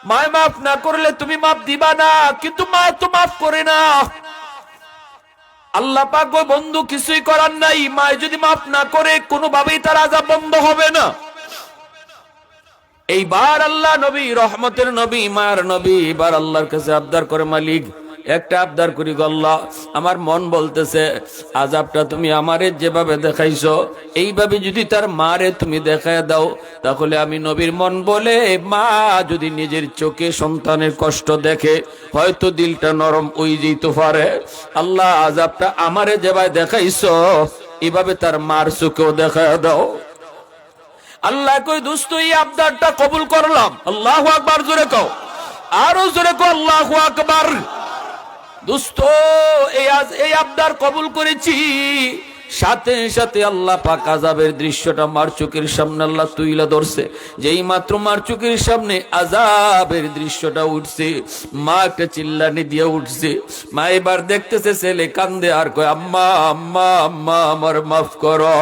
মায় মাফ না করলে তুমি মাফ দিবা না, কিন্তু মা তো মাফ করে না। আল্লাহ পাক গো বন্ধু কিছুই করার নাই, মায় যদি মাফ না করে কোনোভাবেই তার আযাব বন্ধ হবে না। এইবার আল্লাহ নবী রহমতের নবী, মায়ের নবী এবার আল্লাহর কাছে আবদার করে, মালিক একটা আবদার করি গো আল্লাহ, আমার মন বলতেছে আযাবটা তুমি আমারে যেভাবে দেখাইছো এইভাবে যদি তার মারে তুমি দেখায় দাও, তাহলে আমি নবীর মন বলে মা যদি নিজের চোখে সন্তানের কষ্ট দেখে হয়তো দিলটা নরম ওই যেতে পারে। আল্লাহ আযাবটা আমারে যেভাবে দেখাইছো এইভাবে তার মার চোখেও দেখায় দাও। আল্লাহ কই দোস্ত এই আবদারটা কবুল করলাম। আল্লাহু আকবার, জোরে কও, আরো জোরে কও আল্লাহু আকবার। দোস্ত এই আবদার কবুল করেছি, সাথে সাথে আল্লাহ পাক আযাবের দৃশ্যটা মার চোখের সামনে আল্লাহ তুইলা ধরছে। যেই মাত্র মার চোখের সামনে আযাবের দৃশ্যটা উঠছে, মা একটা চিল্লানি দিয়ে উঠছে। মা এবার দেখতেছে ছেলে কান্দে আর কয়, আম্মা আম্মা আম্মা আমার মাফ করো,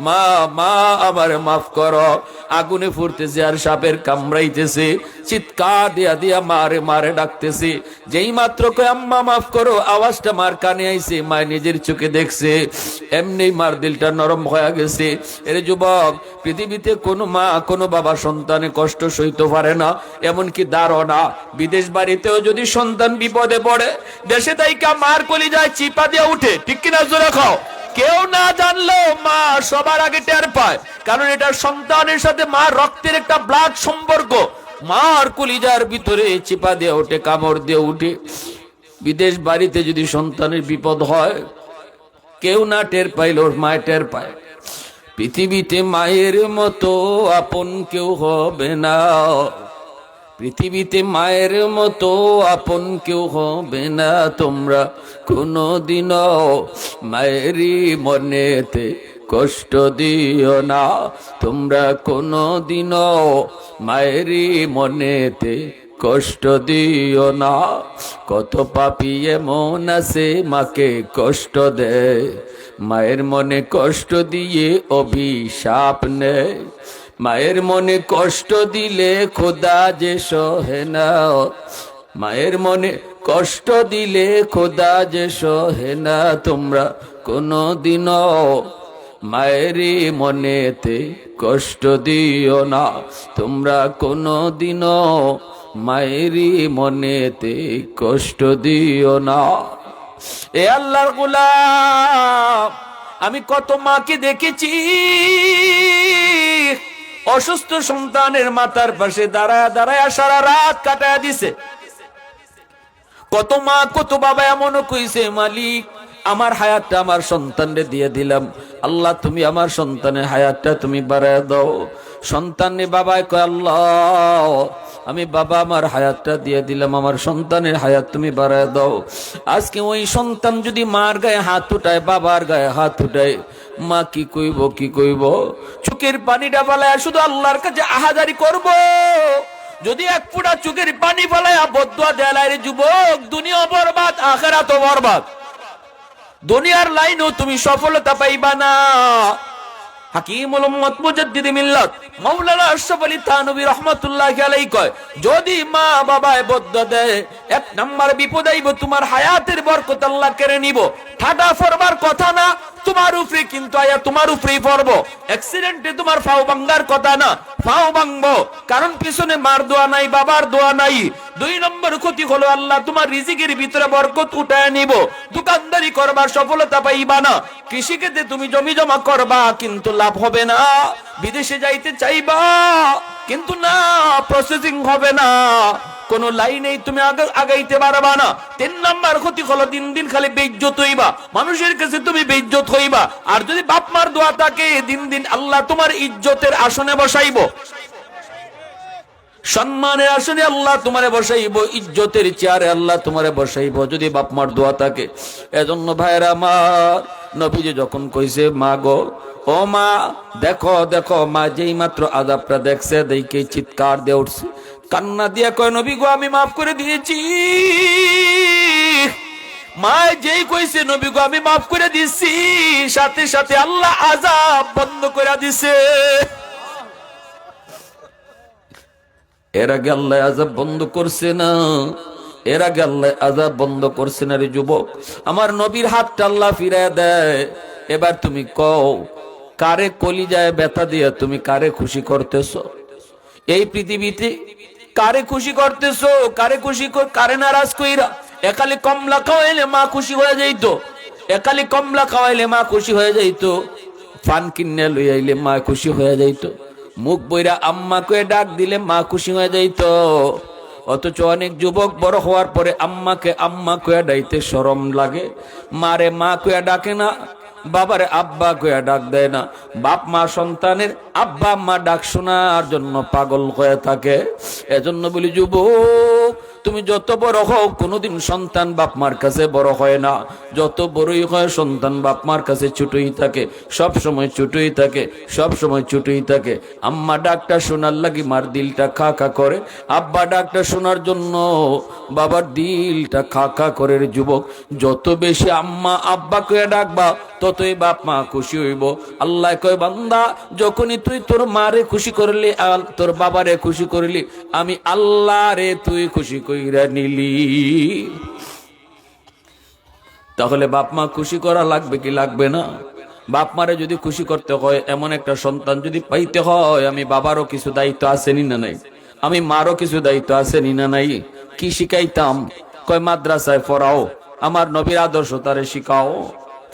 মা মা আমার মাফ করো। আগুনে ফুটতেছে আর সাপের কামড়াইতেছে, চিৎকার দিয়া দিয়া মারে মারে ডাকতেছে। যেই মাত্র কয় আম্মা মাফ করো, আওয়াজটা মার কানে আইছে, মা নিজের চোখে দেখছে, এমনি মার দিলটা নরম হয়ে গেছে। এর যুবক, পৃথিবীতে কোনো মা কোনো বাবা সন্তানে কষ্ট সইতে পারে না, এমনকি দাঁড়ো না। বিদেশ বাড়িতেও যদি সন্তান বিপদে পড়ে, দেশে তাইকা মার কলিজায় চিপা দিয়ে উঠে, ঠিক কিনা জোরে খাও। কেউ না জানলেও মা সবার আগে টের পায়, কারণ এটা সন্তানের সাথে মা রক্তের একটা ব্লাড সম্পর্ক। মার কলিজার ভিতরে চিপা দিয়ে ওঠে, কামড় দিয়ে উঠে। বিদেশ বাড়িতে যদি সন্তানের বিপদ হয়, কেউ না টের পাইলেও মা টের পায়। পৃথিবীতে মায়ের মতো আপন কেউ হবে না, পৃথিবীতে মায়ের মতো আপন কেউ হবে না। তোমরা কোনোদিনও মায়েরই মনেতে কষ্ট দিও না, তোমরা কোনোদিনও মায়েরই মনেতে কষ্ট দিও না। কত পাপী এমন আছে মাকে কষ্ট দেয়, মায়ের মনে কষ্ট দিয়ে অভিশাপ নেয়। মায়ের মনে কষ্ট দিলে খোদা যে সহে না, মায়ের মনে কষ্ট দিলে খোদা যে সহে না। তোমরা কোনোদিনও মায়েরই মনেতে কষ্ট দিও না, তোমরা কোনোদিনও মায়েরই মনেতে কষ্ট দিও না। এ আল্লাহর গোলাম, আমি কত মাকে দেখেছি অসুস্থ সন্তানের মাথার পাশে দাঁড়ায় দাঁড়ায় সারা রাত কাটায় দিছে। কত মা কত বাবা এমনও কইছে, মালিক আমার হায়াতটা আমার সন্তানরে দিয়ে দিলাম, আল্লাহ তুমি আমার সন্তানের হায়াতটা তুমি বাড়ায় দাও। সন্তানের বাবায় কয়, আল্লাহ আমি বাবা আমার হায়াতটা দিয়ে দিলাম, আমার সন্তানের হায়াত তুমি বাড়ায় দাও। আজকে ওই সন্তান যদি মার গায়ে হাত উঠায়, বাবার গায়ে হাত উঠায়, মা কি কইব কি কইব? চোখের পানিটা ফালায় শুধু আল্লাহর কাছে আহাজারি করব। যদি এক ফোঁটা চোখের পানি ফালায় বদুয়া দেয়, যুবক দুনিয়া বরবাদ আখিরাতও বরবাদ, দুনিয়ার লাইনও তুমি সফলতা পাইবা না। হাকিমুল উম্মত মুজাদ্দিদ মিল্লাত মাওলানা আশরাফ আলী থানভী রাহমাতুল্লাহি আলাইহি কয়, যদি মা বাবায় বদুয়া দেয়, এক নাম্বার বিপদ আইব, তোমার হায়াতের বরকত আল্লাহ কেড়ে নিব। ঠাডা ফরবার কথা না, তোমার উপরে কিন্তু আয়া তোমার উপরেই পড়বো। অ্যাক্সিডেন্টে তোমার ফাও ভাঙ্গার কথা না, ফাও ভাঙবো, কারণ পিছনে মার দোয়া নাই, বাবার দোয়া নাই। দুই নম্বর ক্ষতি হলো আল্লাহ তোমার রিজিকের ভিতরে বরকত উঠায় নিব। দোকানদারি করবার সফলতা পাইবা না, কৃষিক্ষেত্রে তুমি জমি জমা করবা কিন্তু লাভ হবে না। বিদেশে যাইতে চাইবা কিন্তু না, প্রসেসিং হবে না, কোন লাইনেই তুমি আগাইতে পারবা না। তিন নাম্বার ক্ষতি হলো দিন দিন খালি বেইজ্জত হইবা, মানুষের কাছে তুমি বেইজ্জত হইবা। আর যদি বাপ মার দোয়া থাকে, দিন দিন আল্লাহ তোমার ইজ্জতের আসনে বসাইবো, সম্মানের আসনে আল্লাহ তোমারে বসাইবো, ইজ্জতের চেয়ারে আল্লাহ তোমারে বসাইবো, যদি বাপ মার দোয়া থাকে। এজন্য ভাইরা আমার, নবীজি যখন কইছে মা গো ও মা দেখো দেখো, মা যেই মাত্র আযাবটা দেখছে দেখে চিৎকার দিয়ে উঠছে, কান্না দিয়া কয় নবী গো আমি মাফ করে দিয়েছি। মা যেই কইছে নবী গো আমি মাফ করে দিছি, সাথে সাথে আল্লাহ আযাব বন্ধ করে দিছে। এর আগে আল্লাহ আযাব বন্ধ করছে না, এর আগে আল্লাহ আযাব বন্ধ করছে না রে যুবক। আমার নবীর হাতটা আল্লাহ ফিরায় দেয়। এবার তুমি কও, কারে কলিজায় ব্যথা দিয়া তুমি কারে খুশি করতেছো এই পৃথিবীতে? কারে খুশি করতেছো? কারে খুশি কারে নারাজ কইরা? একালি কমলা খাওয়াইলে মা খুশি হয়ে যাইতো, একালি কমলা খাওয়াইলে মা খুশি হয়ে যাইতো, ফান কিনে লই আইলে মা খুশি হয়ে যাইতো, মুখ বইরা আম্মা কয়ে ডাক দিলে মা খুশি হয়ে যাইতো। অথচ অনেক যুবক বড় হওয়ার পরে আম্মাকে আম্মা কয়ে ডাইতে শরম লাগে, মারে মা কয়ে ডাকে না, বাবারে আব্বা কয়ে ডাক দেয় না। বাপ মা সন্তানের আব্বা আম্মা ডাক শোনার জন্য পাগল হয়ে থাকে। এজন্য বলি যুবক, তুমি যত বড় হও কোনোদিন সন্তান বাপ মার কাছে বড় হয় না, যত বড়ই হয় সন্তান বাপ মার কাছে ছোটই থাকে, সব সময় ছোটই থাকে, সব সময় ছোটই থাকে। আম্মা ডাকটা শোনার লাগি মার দিলটা খা খা করে, আব্বা ডাকটা শোনার জন্য বাবার দিলটা খা খা করে। যুবক, যত বেশি আম্মা আব্বা কয়ে ডাকবা ততই বাপ মা খুশি হইব। আল্লাহ কয়, বান্দা যখনই তুই তোর মারে খুশি করলি, তোর বাবারে খুশি করলি, আমি আল্লাহ রে তুই খুশি কইরা নিলি। তাহলে বাপ মা খুশি করা লাগবে কি লাগবে না? বাপ মারে যদি খুশি করতে হয়, এমন একটা সন্তান যদি পাইতে হয়, আমি বাবারও কিছু দায়িত্ব আছে নি না নাই, আমি মারও কিছু দায়িত্ব আছে নি না নাই। কি শিখাইতাম? কয় মাদ্রাসায় পড়াও, আমার নবীর আদর্শ তারে শিখাও,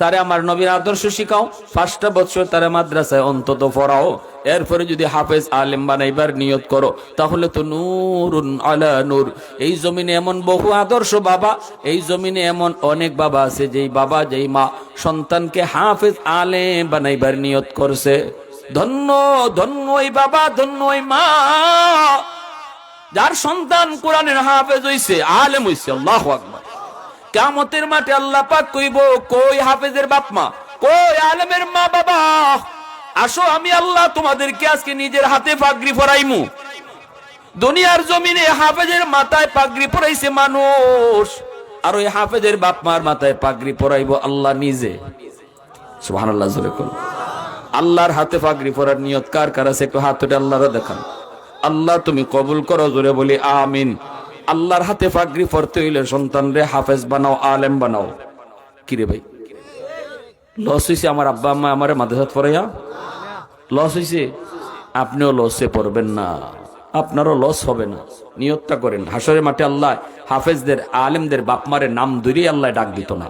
তারে আমার নবীর আদর্শ শিখাও, 5টা বছর তারে মাদ্রাসায় অন্তত পড়াও। এরপরে যদি হাফেজ আলেম বানাইবার নিয়ত করো, তাহলে তো নূরুন আলা নূর। এই জমিনে এমন বহু আদর্শ বাবা, এই জমিনে এমন অনেক বাবা আছে, যেই বাবা যেই মা সন্তানকে হাফেজ আলেম বানাইবার নিয়ত করছে। ধন্য ধন্য ওই বাবা, ধন্য ওই মা, যার সন্তান কোরআনের হাফেজ হইছে, আলেম হইছে। আল্লাহু আকবার। কিয়ামতের মাঠে আল্লাহ পাক কইব, কই হাফেজের বাপ মা, কই আলেমের মা বাবা, আসো আমি আল্লাহ তোমাদেরকে আজকে নিজের হাতে পাগড়ি পরাইমু। দুনিয়ার জমিনে হাফেজের মাথায় পাগড়ি পরাইছে মানুষ, আর ওই হাফেজের বাপ মার মাথায় পাগড়ি পরাইব আল্লাহ নিজে। সুবহানাল্লাহ জোরে কোন। আল্লাহর হাতে পাগড়ি পরার নিয়ত কার কার আছে? একটু হাত উঠে আল্লাহর দেখান। আল্লাহ তুমি কবুল করো, জোরে বলি আমিন। আল্লাহর হাতে পাগড়ি পরতে হইলে সন্তান রে হাফেজ বানাও, আলেম বানাও। কিরে ভাই, লস হইছে আমার আব্বা আম্মা আমারে মাদ্রাসাত পড়াইয়া? লস হইছে? আপনিও লসে পড়বেন না, আপনারও লস হবে না। নিয়তটা করেন, হাসরের মাঠে আল্লাহ হাফেজদের আলেমদের বাপ মারে নাম ধরেই আল্লাহ ডাক দিত না,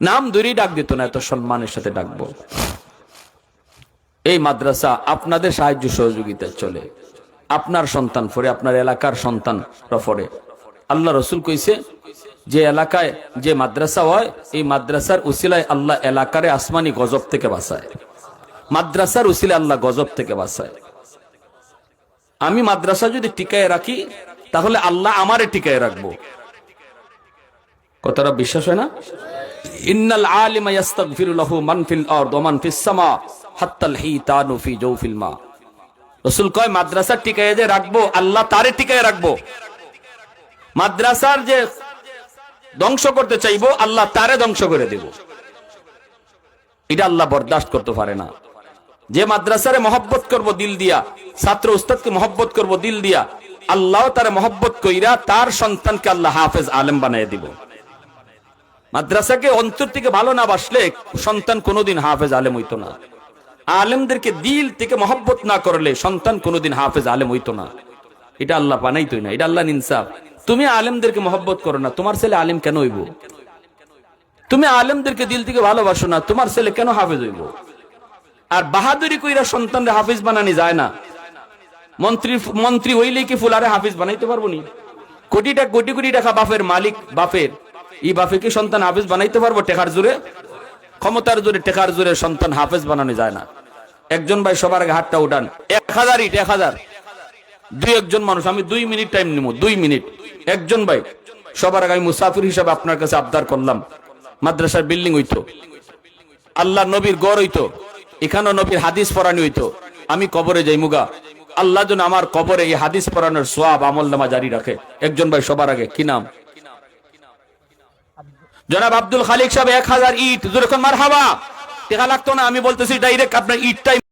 নাম ধরেই ডাক দিত না, এত সম্মানের সাথে ডাকবো। এই মাদ্রাসা আপনাদের সাহায্য সহযোগিতায় চলে, আপনার সন্তান পড়ে, আপনার এলাকার সন্তানরা পড়ে। আল্লাহ রসুল কইছে, যে এলাকায় যে মাদ্রাসা হয়, এই মাদ্রাসার উসিলায় আল্লাহ এলাকারে আসমানি গজব থেকে বাঁচায়। মাদ্রাসার উসিলায় আল্লাহ গজব থেকে বাঁচায়। আমি মাদ্রাসা যদি টিকায় রাখি, তাহলে আল্লাহ আমারে টিকায় রাখবো। কথাটা বিশ্বাস হয় না? ইন্নাল আলিমা ইস্তাগফিরু লাহু মান ফিল আরদ ওয়া মান ফিস সামা হাত্তাল হিতানু ফি জাওফিল মা। রাসূল কয়, মাদ্রাসা টিকায় যে রাখবো, আল্লাহ তারে টিকায় রাখবো। মাদ্রাসার যে ধ্বংস করতে চাইবো, আল্লাহ তারে ধ্বংস করে দেব। এটা আল্লাহ বরদাস্ত করতে পারে না। যে মাদ্রাসারে মহব্বত করব দিল দিয়া, ছাত্র উস্তাদকে মহব্বত করব দিল দিয়া, আল্লাহ তারে মহব্বত কইরা তার সন্তানকে আল্লাহ হাফেজ আলেম বানায় দিব। মাদ্রাসাকে অন্তর থেকে ভালো না বাসলে সন্তান কোনোদিন হাফেজ আলেম হইতো না। আলেমদেরকে দিল থেকে মহব্বত না করলে সন্তান কোনোদিন হাফেজ আলেম হইতো না। এটা আল্লাহ বানাইতোই না, এটা আল্লাহ ইনসাফ। তুমি আলেমদেরকে মহব্বত করো না, তোমার ছেলে আলেম কেন হইব? তুমি আলেমদেরকে দিল থেকে ভালোবাসো না, তোমার ছেলে কেন হাফেজ হইব? আর বাহাদুরি কইরা সন্তানরে হাফিজ বানানি যায় না। মন্ত্রী হইলে কি ফুলারে হাফিজ বানাইতে পারবো নি? কোটি কোটি টাকা বাপের মালিক, বাপের এই বাপে কি সন্তান হাফিজ বানাইতে পারবো? টেকার জোরে, ক্ষমতার জোরে, টেকার জোরে সন্তান হাফেজ বানানো যায় না। একজন ভাই সবার আগে হাতটা উঠান। 1000 ইট, 1000। দুই একজন মানুষ, আমি 2 মিনিট টাইম নিব, 2 মিনিট। একজন ভাই সবার আগে, আমি মুসাফির হিসাবে আপনার কাছে আবদার করলাম, মাদ্রাসার বিল্ডিং হইতো, আল্লাহ নবীর গড় হইতো, এখানেও নবীর হাদিস পড়ানি হইতো, আমি কবরে যাই মুগা, আল্লাহ যেন আমার কবরে এই হাদিস পড়ানোর সওয়াব আমলনামা জারি রাখে। একজন ভাই সবার আগে, কি নাম? জনাব আব্দুল খালিক সাহেব 1000 ইট। যেরকম মারহাবা। টাকা লাগতো না, আমি বলতেছি ডাইরেক্ট আপনার ইটটাই